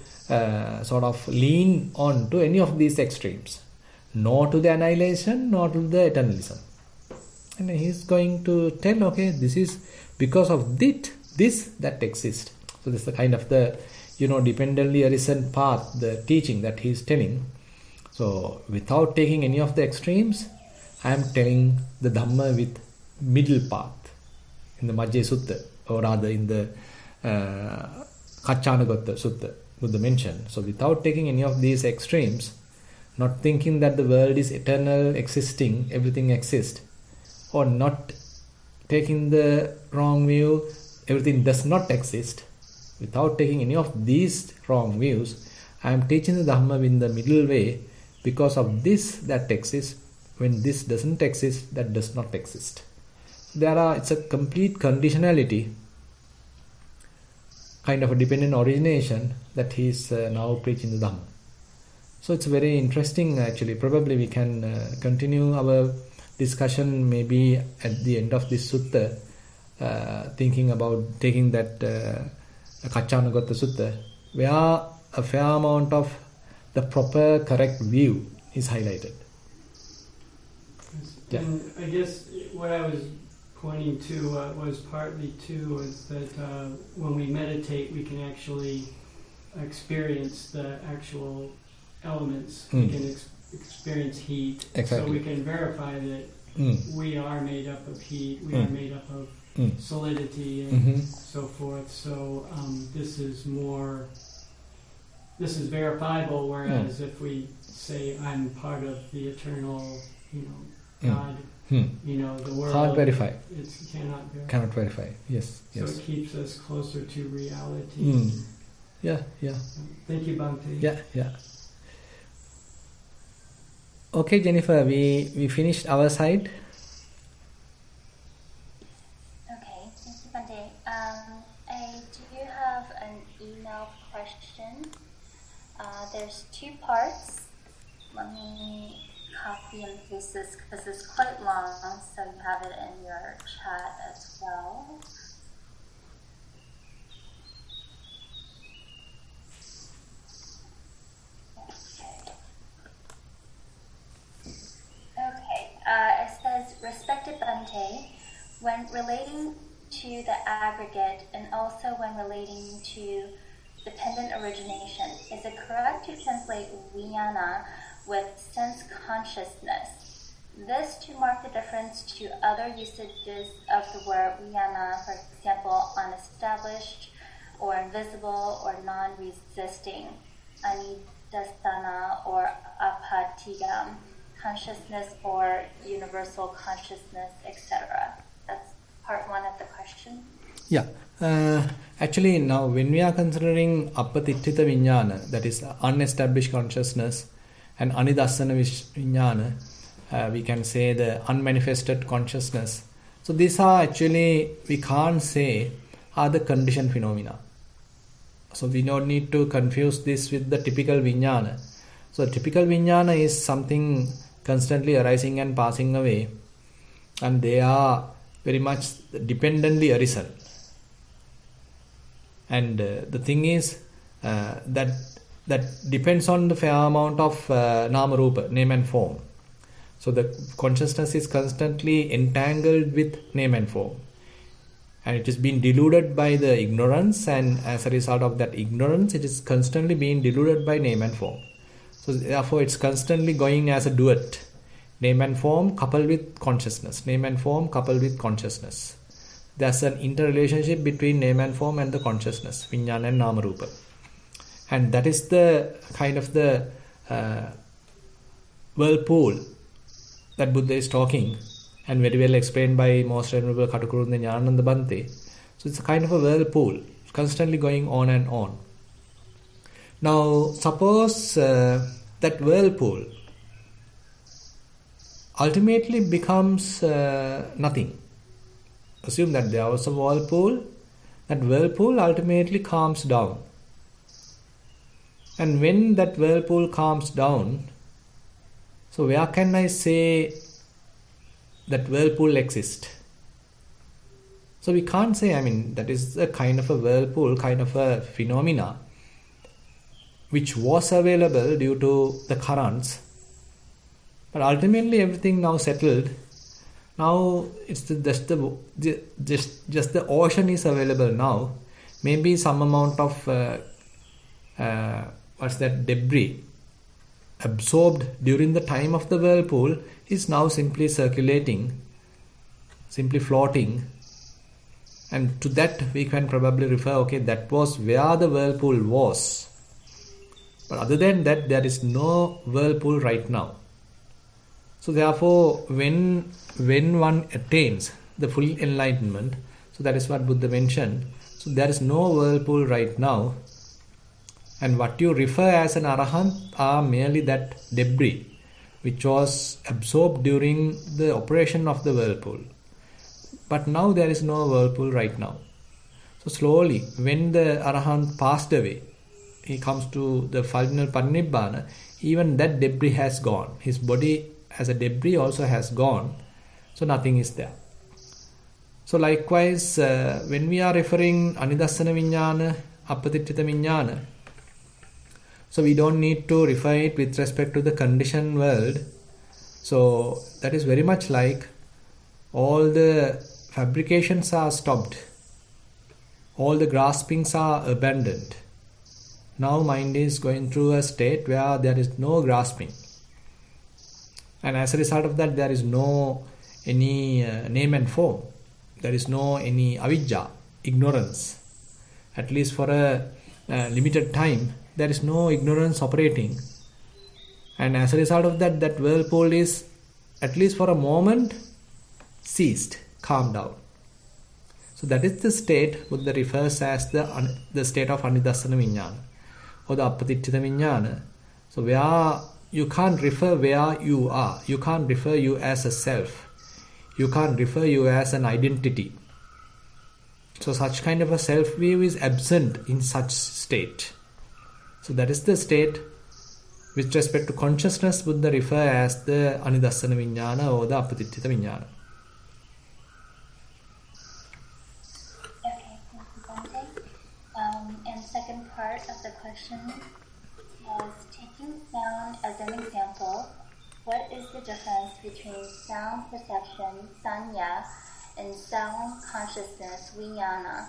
sort of lean on to any of these extremes, nor to the annihilation, nor to the eternalism. And he's going to tell, okay, this is because of this that exists. So this is the kind of the, dependently arisen path, the teaching that he's telling. So without taking any of the extremes, I am telling the Dhamma with middle path in the Majjhima Sutta, or rather in the Kacchanagotta Sutta, Buddha mentioned. So without taking any of these extremes, not thinking that the world is eternal, existing, everything exists, or not taking the wrong view, everything does not exist, without taking any of these wrong views, I am teaching the Dhamma in the middle way, because of this that exists. When this doesn't exist, that does not exist. It's a complete conditionality, kind of a dependent origination that he is now preaching the Dhamma. So it's very interesting actually. Probably we can continue our discussion maybe at the end of this sutta, thinking about taking that Kacchanagotta Sutta, where a fair amount of the proper correct view is highlighted. Yeah. And I guess what I was pointing to was partly too is that when we meditate, we can actually experience the actual elements. We can experience heat. Exactly. So we can verify that we are made up of heat, we are made up of solidity and so forth. So this is verifiable, whereas if we say I'm part of the eternal, God, the world can't verify. It cannot verify. Cannot verify. Yes. So it keeps us closer to reality. Yeah. Thank you, Bhante. Yeah. Okay, Jennifer, we finished our side. Okay, thank you, Bhante. I do have an email question. There's 2 parts. Let me copy and paste this because it's quite long, so you have it in your chat as well. It says, respected Bhante, when relating to the aggregate and also when relating to dependent origination, is it correct to translate vijnana with sense consciousness? This to mark the difference to other usages of the word vijnana, for example, unestablished or invisible or non-resisting, anidasana or apatigam, consciousness or universal consciousness, etc. That's part 1 of the question. Yeah. Actually, now when we are considering apatittita vijnana, that is unestablished consciousness, and anidasana vijnana, we can say the unmanifested consciousness. So these are actually, we can't say, are the conditioned phenomena. So we don't need to confuse this with the typical vijnana. So typical vijnana is something constantly arising and passing away, and they are very much dependently arisen. And the thing is that depends on the fair amount of nama rupa, name and form. So the consciousness is constantly entangled with name and form, and it is being deluded by the ignorance, and as a result of that ignorance, it is constantly being deluded by name and form. So therefore it's constantly going as a duet, Name and form coupled with consciousness. Name and form coupled with consciousness. There's an interrelationship between name and form and the consciousness, Vijnana and Nama Rupa. And that is the kind of the whirlpool that Buddha is talking, and very well explained by Most Venerable Katukurunde Jnanananda Bhante. So it's a kind of a whirlpool, constantly going on and on. Now, suppose that whirlpool ultimately becomes nothing. Assume that there was a whirlpool. That whirlpool ultimately calms down. And when that whirlpool calms down, so where can I say that whirlpool exists? So we can't say, that is a kind of a whirlpool, kind of a phenomena which was available due to the currents. But ultimately everything now settled. Now it's just the ocean is available now. Maybe some amount of debris absorbed during the time of the whirlpool is now simply circulating, simply floating. And to that we can probably refer, okay, that was where the whirlpool was. But other than that, there is no whirlpool right now. So therefore, when one attains the full enlightenment, so that is what Buddha mentioned, so there is no whirlpool right now. And what you refer as an arahant are merely that debris which was absorbed during the operation of the whirlpool. But now there is no whirlpool right now. So slowly, when the arahant passed away, he comes to the final parinibbana, even that debris has gone. His body as a debris also has gone. So nothing is there. So likewise, when we are referring anidassana vijnana, apatittita vijnana, so we don't need to refer it with respect to the conditioned world. So that is very much like all the fabrications are stopped. All the graspings are abandoned. Now mind is going through a state where there is no grasping. And as a result of that, there is no any name and form. There is no any avijja, ignorance. At least for a limited time, there is no ignorance operating. And as a result of that, that whirlpool is, at least for a moment, ceased, calmed down. So that is the state Buddha refers as the state of anidassana vijnana or the apatittita vijnana. So where you can't refer where you are. You can't refer you as a self. You can't refer you as an identity. So such kind of a self-view is absent in such state. So that is the state with respect to consciousness Buddha refer as the anidassana vijnana or the apatittita vijnana. Okay, thank you, Bhante. And second part of the question was, taking sound as an example, what is the difference between sound perception, sanya, and sound consciousness, vijnana?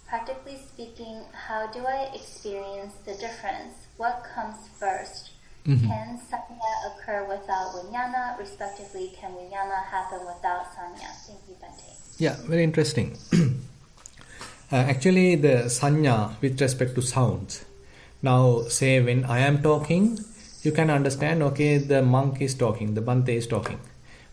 Practically speaking, how do I experience the difference? What comes first? Mm-hmm. Can sanya occur without vijnana? Respectively, can vijnana happen without sanya? Thank you, Bhante. Yeah, very interesting. Actually, the sanya with respect to sounds. Now, say when I am talking, you can understand, okay, the monk is talking, the Bhante is talking.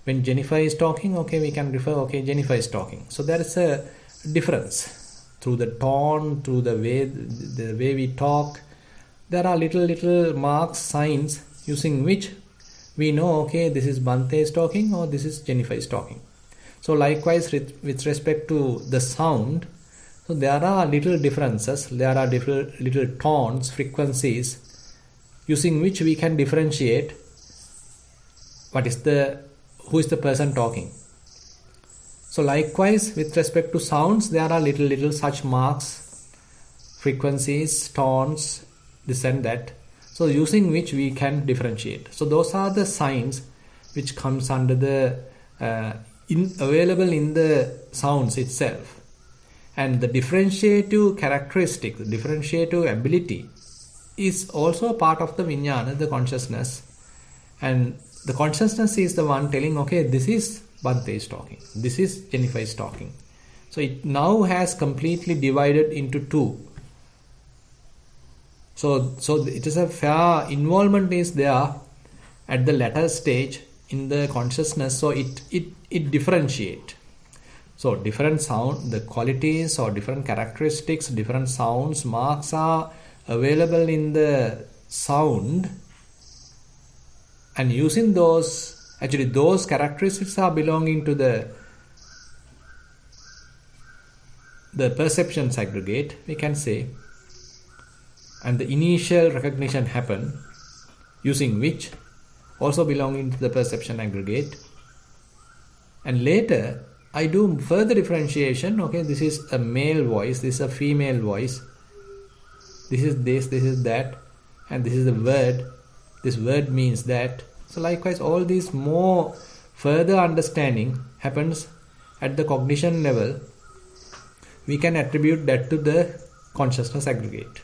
When Jennifer is talking, okay, we can refer, okay, Jennifer is talking. So there is a difference. Through the tone, through the way we talk, there are little marks, signs using which we know, okay, this is Bhante is talking or this is Jennifer is talking. So likewise with respect to the sound, so there are little differences, there are little tones, frequencies using which we can differentiate who is the person talking. So likewise with respect to sounds, there are little such marks, frequencies, tones, this and that. So using which we can differentiate. So those are the signs which comes under the available in the sounds itself. And the differentiative characteristic, the differentiative ability is also part of the vijnana, the consciousness. And the consciousness is the one telling, okay, this is Bhante is talking, this is Jennifer is talking. So it now has completely divided into two. So it is a fair involvement is there at the latter stage in the consciousness. So it differentiate. So different sound, the qualities or different characteristics, different sounds, marks are available in the sound, and using those, actually those characteristics are belonging to the perceptions aggregate, we can say, and the initial recognition happen using which also belonging to the perception aggregate, and later I do further differentiation. Okay, this is a male voice, this is a female voice, this is this is that, and this is the word, this word means that. So likewise all these more further understanding happens at the cognition level. We can attribute that to the consciousness aggregate.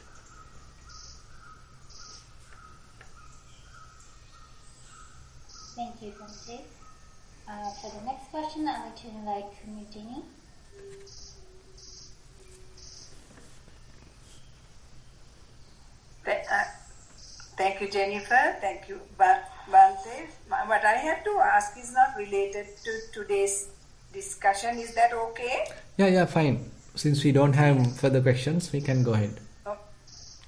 Thank you, Bhante. For the next question, I'd like to invite Kumudini. Thank you, Jennifer. Thank you, Bhante. What I have to ask is not related to today's discussion. Is that okay? Yeah, fine. Since we don't have further questions, we can go ahead.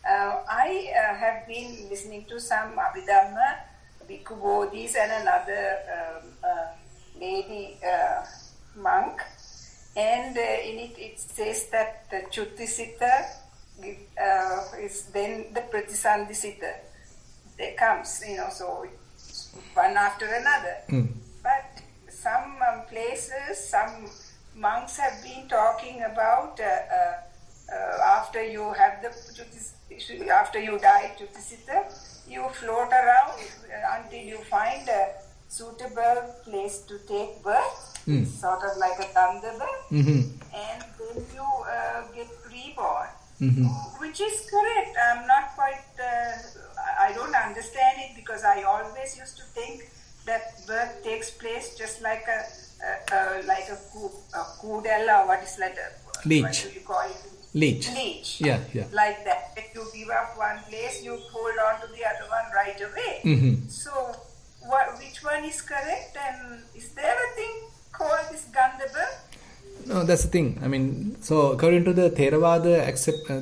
I have been listening to some Abhidhamma, Bhikkhu Bodhis and another lady monk, and in it says that the Chuttisita is then the Pratisandhisita. There comes, so one after another. But some places, some monks have been talking about after you have after you die, Chuttisita, you float around until you find a suitable place to take birth, sort of like a Gandhava, and then you get reborn, which is correct. I'm not quite, I don't understand it, because I always used to think that birth takes place just like a kudella, what is like a leech. What do you call it? Leech. Yeah. Like that. If you give up one place, you hold on to the other one right away. So, which one is correct? And is there a thing called this Gandhava? No, that's the thing. I mean, so according to the Theravada,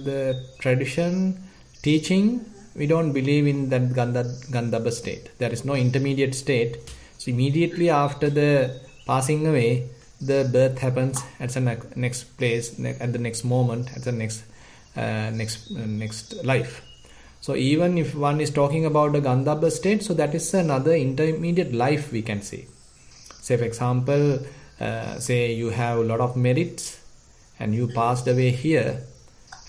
the tradition, teaching, we don't believe in that Gandhava state. There is no intermediate state. So immediately after the passing away, the birth happens at the next place, at the next moment, at the next life. So even if one is talking about the Gandhava state, so that is another intermediate life, we can say. Say for example, say you have a lot of merits and you passed away here,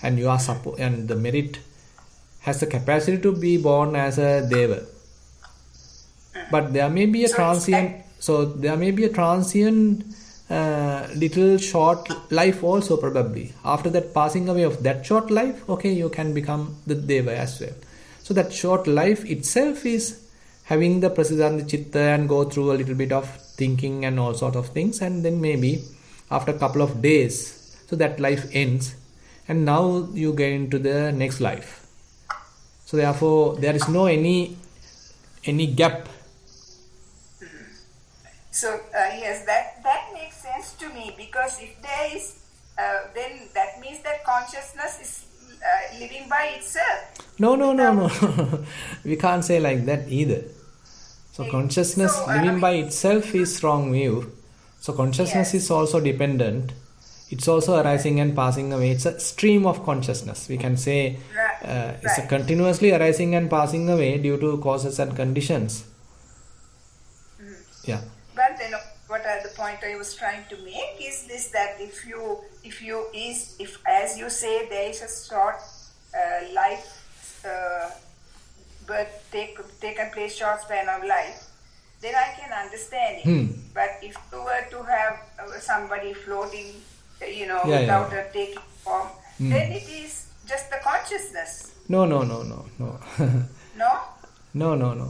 and you are and the merit has the capacity to be born as a deva. But there may be a transient. So there may be a transient little short life also, probably. After that passing away of that short life, okay, you can become the deva as well. So that short life itself is having the prasiddhanta chitta and go through a little bit of thinking and all sort of things, and then maybe after a couple of days, so that life ends, and now you get into the next life. So therefore there is no any gap. So yes, that makes sense to me, because if there is, then that means that consciousness is living by itself. No. We can't say like that either. So consciousness living by itself is wrong view. So consciousness is also dependent. It's also arising and passing away. It's a stream of consciousness. We can say it's a continuously arising and passing away due to causes and conditions. Yeah. But then what the point I was trying to make is this, that if as you say there is a short life, birth taken place, short span of life, then I can understand it. But if you were to have somebody floating, without a taking form, then it is just the consciousness. No. No? No.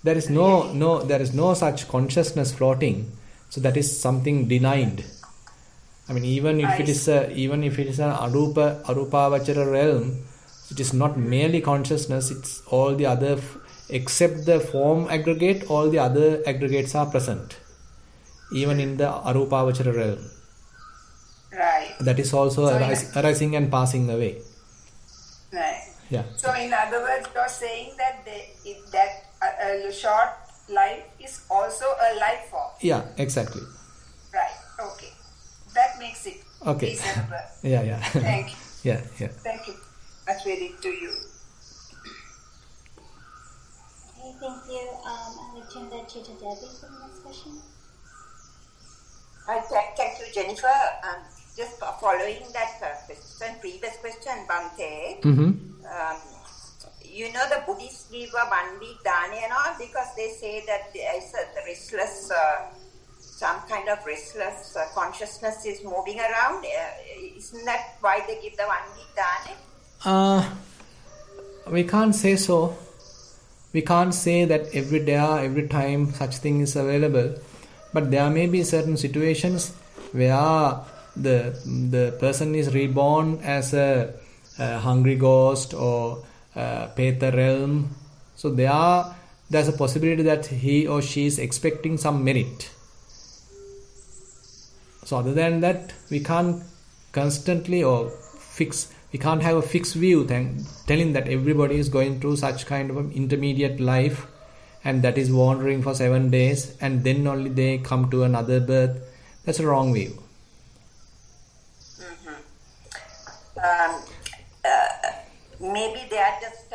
There is there is no such consciousness floating. So that is something denied. I mean, even if it is an arupavachara realm, it is not merely consciousness. It's all the other, except the form aggregate. All the other aggregates are present, even in the arupavachara realm. Right. That is also arising and passing away. Right. Yeah. So, in other words, you're saying that a short life is also a life form. Yeah, exactly. Right. Okay. That makes it Okay. reasonable. Yeah. Thank you. Yeah. Thank you. That's really to you. Okay, thank you. I'll return that to Debbie for the next question. Thank you, Jennifer. Just following that previous question, Bante. You know, the Buddhists give a 1 week dana and all because they say that there is a restless, some kind of restless consciousness is moving around. Isn't that why they give the 1 week dana? We can't say so. We can't say that every day, every time such thing is available. But there may be certain situations where the person is reborn as a hungry ghost or Petha realm. So there's a possibility that he or she is expecting some merit. So other than that, we can't constantly we can't have a fixed view telling that everybody is going through such kind of an intermediate life and that is wandering for 7 days and then only they come to another birth. That's a wrong view. Maybe they are just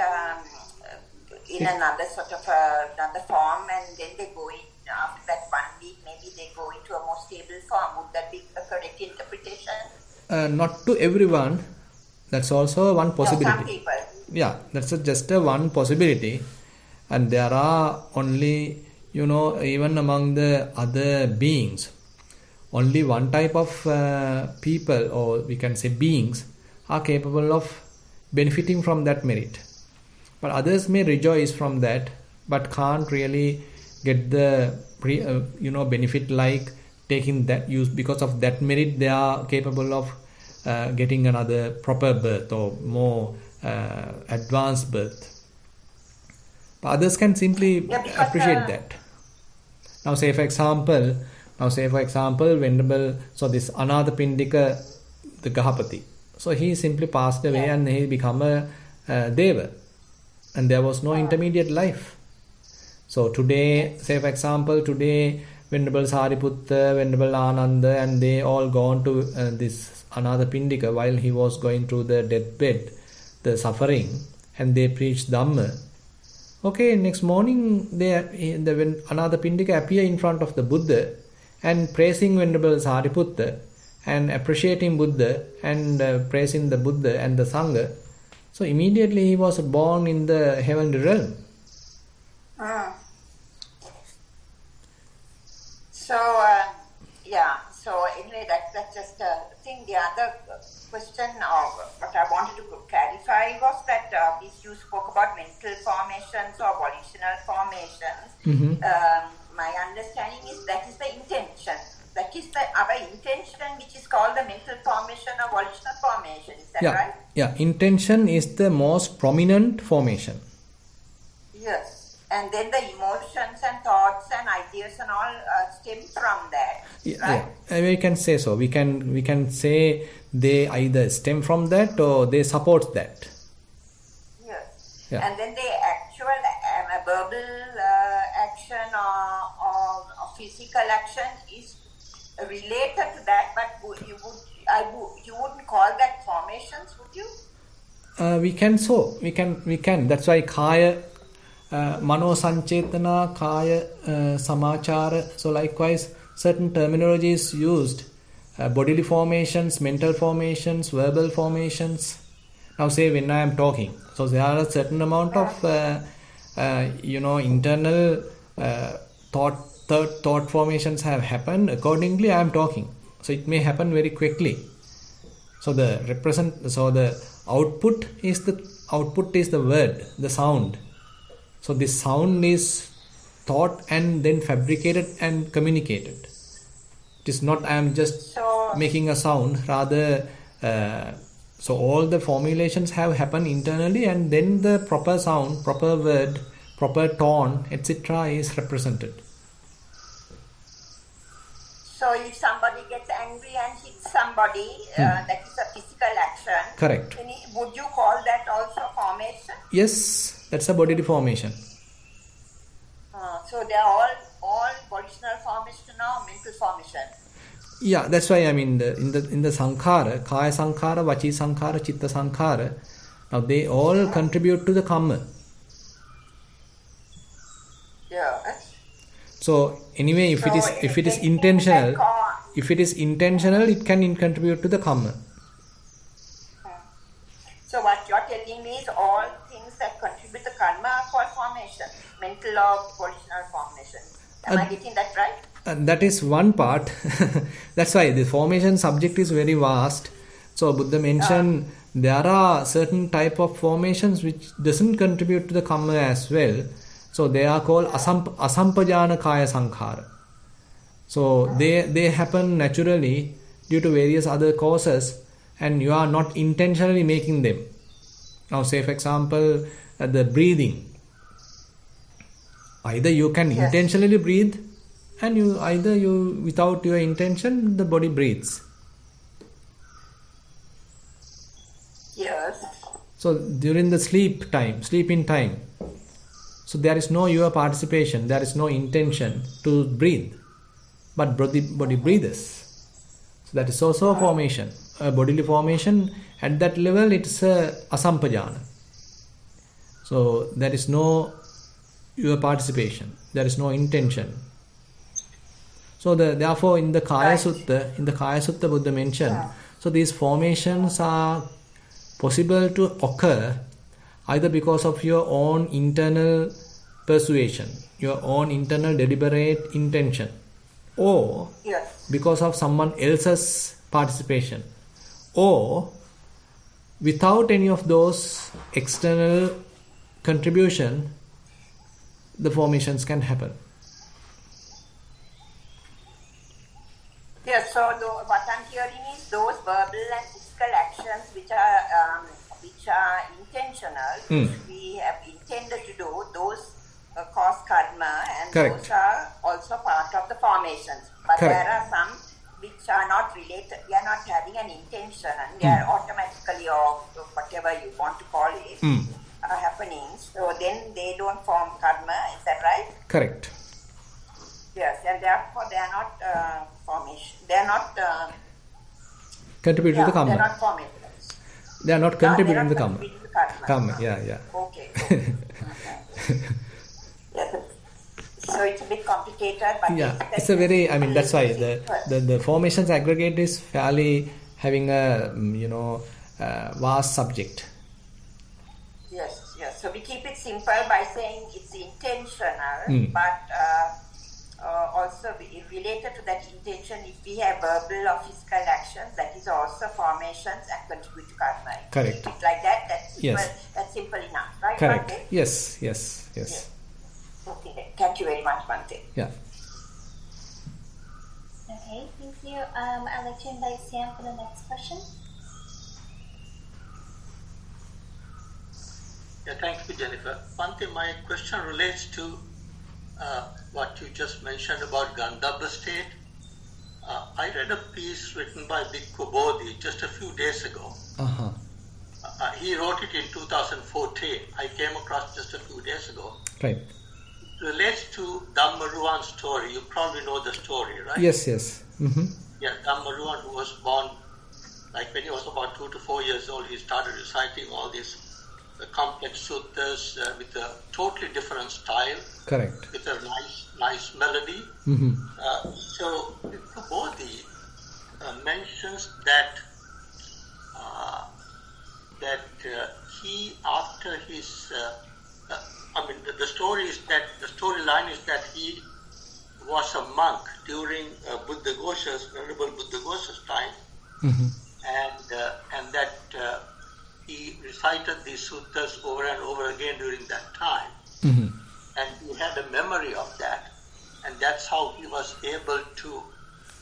in another sort of another form, and then they go in after that 1 week. Maybe they go into a more stable form. Would that be a correct interpretation? Not to everyone. That's also one possibility. No, some people. Yeah, that's just one possibility. And there are only, even among the other beings, only one type of people, or we can say beings, are capable of benefiting from that merit. But others may rejoice from that, but can't really get the benefit like taking that use. Because of that merit, they are capable of getting another proper birth or more advanced birth. But others can simply appreciate that. Now say for example, Venerable, so this Anathapindika, the Gahapati, so he simply passed away and he became a Deva, and there was no intermediate life. So today, say for example, Venerable Sariputta, Venerable Ananda, and they all gone to this Anathapindika while he was going through the deathbed, the suffering, and they preached Dhamma. Okay, next morning, when Anathapindika appear in front of the Buddha and praising Venerable Sariputta and appreciating Buddha and praising the Buddha and the Sangha. So immediately he was born in the heavenly realm. So anyway, that's just a thing. The other question or what I wanted to clarify was that you spoke about mental formations or volitional formations. My understanding is that is the intention. That is our intention, which is called the mental formation or volitional formation. Is that right? Yeah, intention is the most prominent formation. Yes. And then the emotions and thoughts and ideas and all stem from that. Right? Yeah, we can say so. We can say they either stem from that or they support that. Yes. Yeah. And then the actual verbal action or physical action is related to that, but you wouldn't call that formations, would you? We can. That's why Kaya, Mano Sanchetana, Kaya, Samachara. So likewise, certain terminology is used. Bodily formations, mental formations, verbal formations. Now say when I am talking. So there are a certain amount of internal thought formations have happened. Accordingly, I am talking. So it may happen very quickly. So the output is the word, the sound. So this sound is thought and then fabricated and communicated. It is not I am just making a sound, rather so all the formulations have happened internally, and then the proper sound, proper word, proper tone, etc. is represented. So if somebody gets angry and hits somebody, that is a physical action. Correct. Would you call that also formation? Yes, that's a bodily formation. So they are all volitional formation or mental formation. Yeah, that's why I mean in the sankhara, kaya sankhara, vachi sankhara, chitta sankhara, now they all contribute to the karma. Yeah. So anyway, if it is intentional, it can contribute to the karma. So what you're telling me is all things that contribute to karma are called formation, mental or volitional formation. Am I getting that right? That is one part. That's why the formation subject is very vast. So Buddha mentioned there are certain type of formations which doesn't contribute to the karma as well. So they are called asampajana kaya sankhara. So they happen naturally due to various other causes, and you are not intentionally making them. Now say for example the breathing. Either you can intentionally breathe, and you without your intention the body breathes. Yes. So during the sleeping time, so there is no your participation, there is no intention to breathe, but body breathes. So that is also a formation, a bodily formation. At that level it's a asampajana. So there is no your participation, there is no intention. So therefore in the Kaya Sutta Buddha mentioned, so these formations are possible to occur either because of your own internal persuasion, your own internal deliberate intention, or because of someone else's participation, or without any of those external contribution, the formations can happen. Yes, so what I'm hearing is those verbal and physical actions which are intentional, which we have intended to do, those cause karma, and those are also part of the formations. But there are some which are not related, they are not having an intention, and they are automatically, or whatever you want to call it, are happening. So then they don't form karma, is that right? Correct. Yes, and therefore they are not formation. They are not contributing to the karma. They are not formation. They are not contributing to the karma. Karma. Yeah. Okay. Yes. So it's a bit complicated, but it's a very. I mean, that's why the formations aggregate is fairly having a vast subject. Yes. So we keep it simple by saying it's intentional, but also related to that intention, if we have verbal or physical actions, that is also formations and contribute to karma. Correct. It's like that. That's simple enough, right? Correct. Bhante? Yes. Okay. Thank you very much, Bhante. Yeah. Okay, thank you. I'd like to invite Sam for the next question. Yeah, thank you, Jennifer. Bhante, my question relates to what you just mentioned about Gandhabba state. I read a piece written by Bhikkhu Bodhi just a few days ago. He wrote it in 2014. I came across just a few days ago. Right. It relates to Dhammaruwan's story. You probably know the story, right? Yes. Yeah, Dhammaruwan, who was born, like when he was about 2 to 4 years old, he started reciting all these complex suttas with a totally different style. Correct. With a nice melody. So Bhikkhu Bodhi mentions that he, after his, the storyline is that he was a monk during Buddha Ghosa's, Venerable Buddha Ghosa's time, and that he recited these suttas over and over again during that time. and he had a memory of that, and that's how he was able to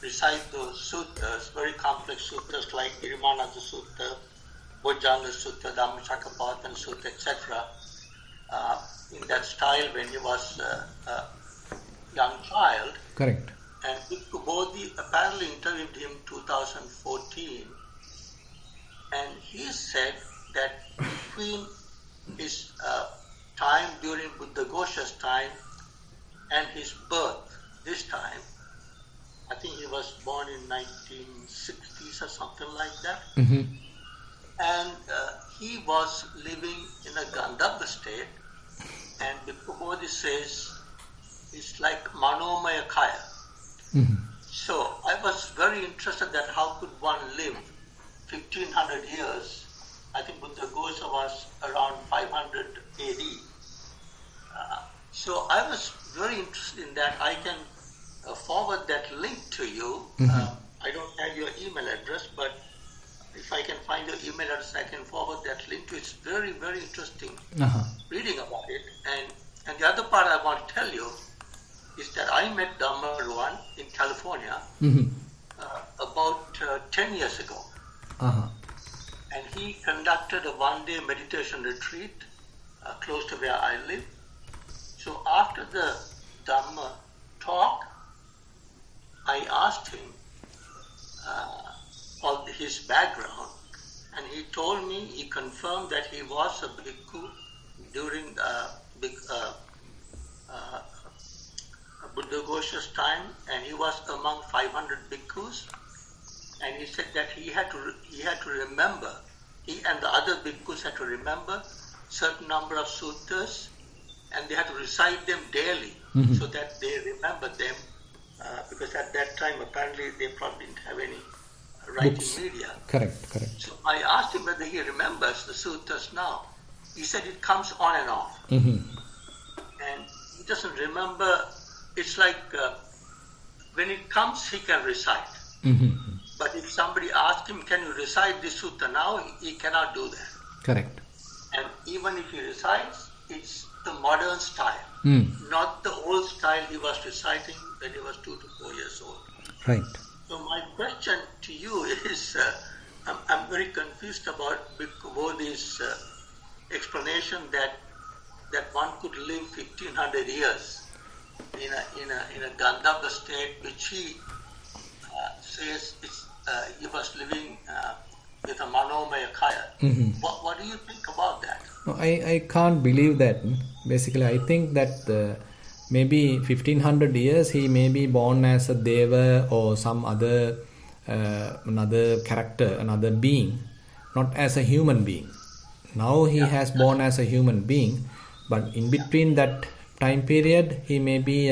recite those suttas, very complex suttas like Irimanatha Sutta, Bojjhanga Sutta, Dhammacakkappavattana Sutta, etc. In that style when he was a young child. Correct. And Bhikkhu Bodhi apparently interviewed him in 2014, and he said that between his time during Buddhaghosa's time and his birth, this time, I think he was born in 1960s or something like that, and he was living in a Gandhabba state, and Bhikkhu Bodhi says it's like Manomaya Kaya. So I was very interested that how could one live 1500 years. I think Buddhaghosa was around 500 AD. So I was very interested in that. I can forward that link to you. I don't have your email address, but if I can find your email address, I can forward that link to you. It's very, very interesting reading about it. And the other part I want to tell you is that I met Dhammaruwan in California about 10 years ago. And he conducted a one-day meditation retreat close to where I live. So after the Dhamma talk, I asked him of his background, and he told me, he confirmed that he was a bhikkhu during Buddhaghosa's time, and he was among 500 bhikkhus. And he said that he had to remember, he and the other bhikkhus had to remember certain number of suttas, and they had to recite them daily so that they remembered them, because at that time apparently they probably didn't have any writing media. Correct. So I asked him whether he remembers the suttas now. He said it comes on and off. And he doesn't remember. It's like when it comes, he can recite. But if somebody asks him, can you recite this sutta now? He cannot do that. Correct. And even if he recites, it's the modern style, not the old style he was reciting when he was 2 to 4 years old. Right. So my question to you is, I'm very confused about Bhikkhu Bodhi's explanation that one could live 1500 years in a Gandhabba state, which he says he was living with a Manomaya Kaya. What do you think about that? No, I can't believe that. Basically, I think that maybe 1500 years he may be born as a deva or some other another character, another being, not as a human being. Now he has born as a human being, but in between that time period he may be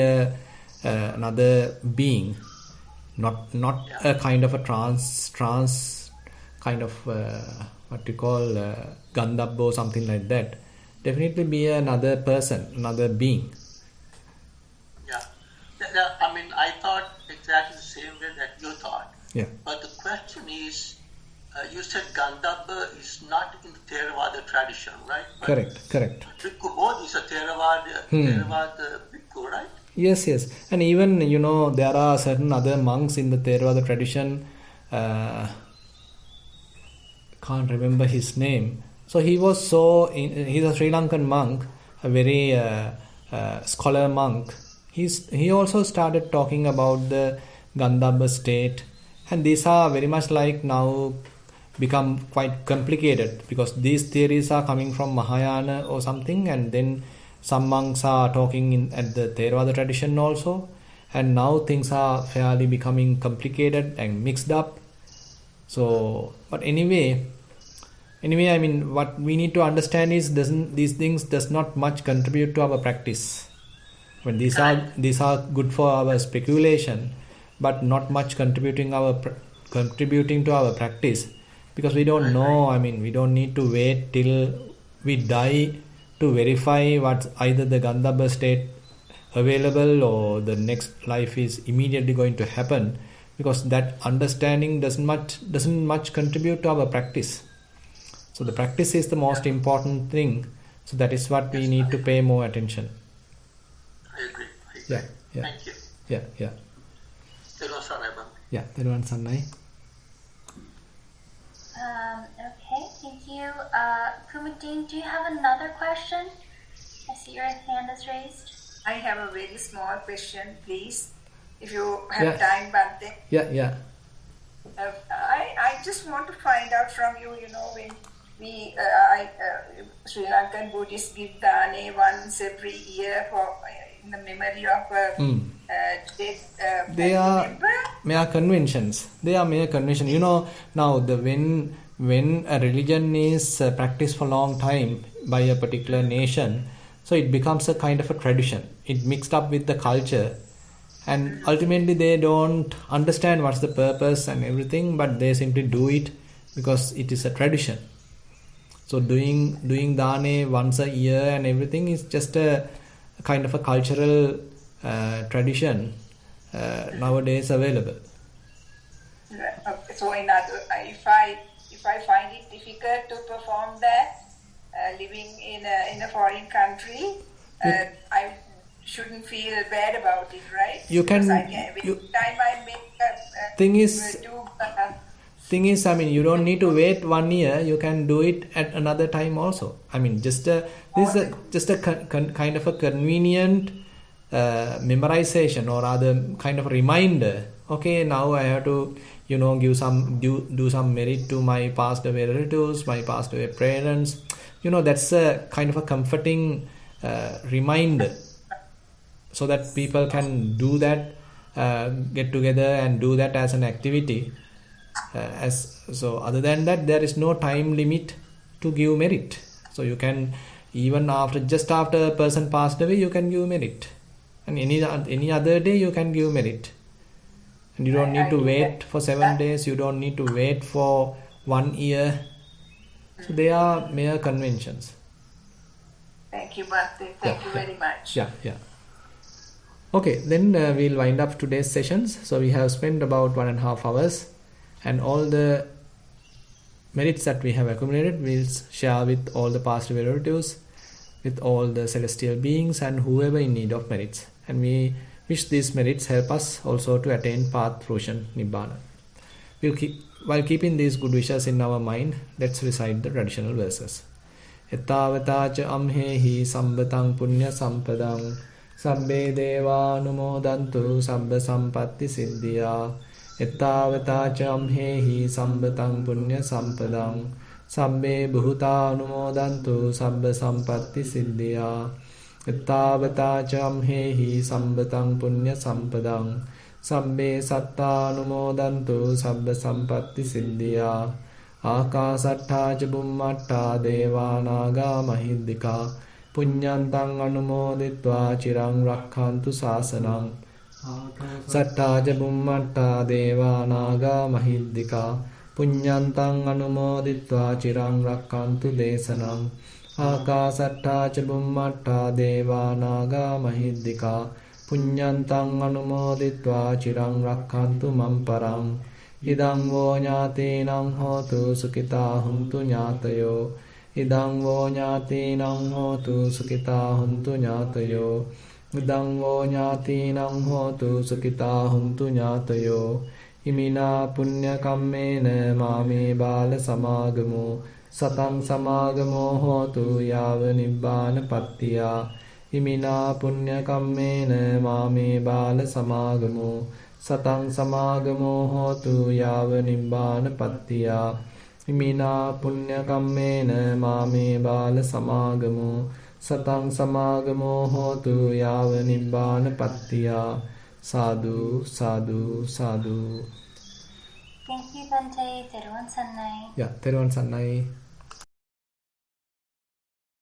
another being, not a kind of a trans kind of what you call Gandhabba or something like that. Definitely be another person, another being. I mean, I thought exactly the same way that you thought. Yeah. But the question is, you said Gandhabba is not in Theravada tradition, right? But Correct. Bhikkhu Bodhi is a Theravada Bhikkhu, right? Yes. And even, there are certain other monks in the Theravada tradition. Can't remember his name. So he was he's a Sri Lankan monk, a very scholar monk. He also started talking about the Gandhabba state, and these are very much like now become quite complicated, because these theories are coming from Mahayana or something, and then some monks are talking at the Theravada tradition also, and now things are fairly becoming complicated and mixed up. So, but anyway, I mean, what we need to understand is these things does not much contribute to our practice. When these are good for our speculation, but not much contributing to our practice, because we don't know. I mean, we don't need to wait till we die to verify what's either the Gandhabba state available or the next life is immediately going to happen, because that understanding doesn't much contribute to our practice. So the practice is the most important thing. So that is what we need to pay more attention. Yeah, yeah. Thank you. Yeah, yeah. Thero Sarai Bhante. Yeah, Theruvan Sannai. Okay, thank you. Kumudin, do you have another question? I see your hand is raised. I have a very small question, please. If you have Yeah. time, Bhante. Yeah, yeah. I just want to find out from you, when we, Sri Lankan Buddhists give dane once every year for in the memory of dead They are member. mere conventions. They are mere convention. Now when a religion is practiced for a long time by a particular nation, so it becomes a kind of a tradition. It mixed up with the culture, and ultimately they don't understand what's the purpose and everything, but they simply do it because it is a tradition. So doing dane once a year and everything is just a kind of a cultural tradition nowadays available. Okay, so if I find it difficult to perform that, living in a foreign country, I shouldn't feel bad about it, right? You can. Every time I make Thing is, I mean, you don't need to wait 1 year. You can do it at another time also. I mean, this is just a kind of a convenient memorization or other kind of reminder. Okay, now I have to, do some merit to my passed away relatives, my passed away parents. That's a kind of a comforting reminder, so that people can do that, get together and do that as an activity. So other than that, there is no time limit to give merit. So you can, even just after a person passed away, you can give merit, and any other day you can give merit, and you don't need to wait for 7 days. You don't need to wait for 1 year. So they are mere conventions. Thank you, Bhante. Thank you very much. Yeah. Okay, then we'll wind up today's sessions. So we have spent about 1.5 hours, and all the merits that we have accumulated we'll share with all the past relatives, with all the celestial beings and whoever in need of merits. And we wish these merits help us also to attain path fruition Nibbana. While keeping these good wishes in our mind, let's recite the traditional verses. Ettavatacha amhehi sambatang punya sampadang sabbe deva numodantu sabba sampatti siddhya. Ettavatacha amhehi sambatang punya sampadang sabbe bhuta numodantu sabba sampatti siddhya. Ettavatacha amhehi sambatang punya sampadang sabbe satta numodantu sabba sampatti siddhya. Akasatta ca bummatta devanaga mahiddika punyantang anumoditva chirang rakhantu sasanam. Satta ca bummatta devanaga mahiddika punyantang anumoditva chirang rakhantu desanam. Akasatta ca bummatta devanaga mahiddika punyantang anumoditva chirang rakhantu mamparang. Idang vo ñātīnaṁ hotu sukitā huntu ñātayo. Idang vo ñātīnaṁ hotu sukitā huntu ñātayo. Idang vo ñātīnaṁ hotu sukitā huntu ñātayo. Imina punya kammena māme bāla samāgamo. Satang samāgamo hotu yāva nibbāna pattiyā. Imina punya kammena māme bāla samāgamo. Satang samāgamo hotu yāva nibbāna pattiyā. Imina punya kammena māme bāla samāgamo. Satang samāgamo hotu yāva nibbāna pattiyā. Sadhu, sadhu, sadhu. Thank you, Bhante. Theruvan Sannai. Yeah, Theruvan Sannai.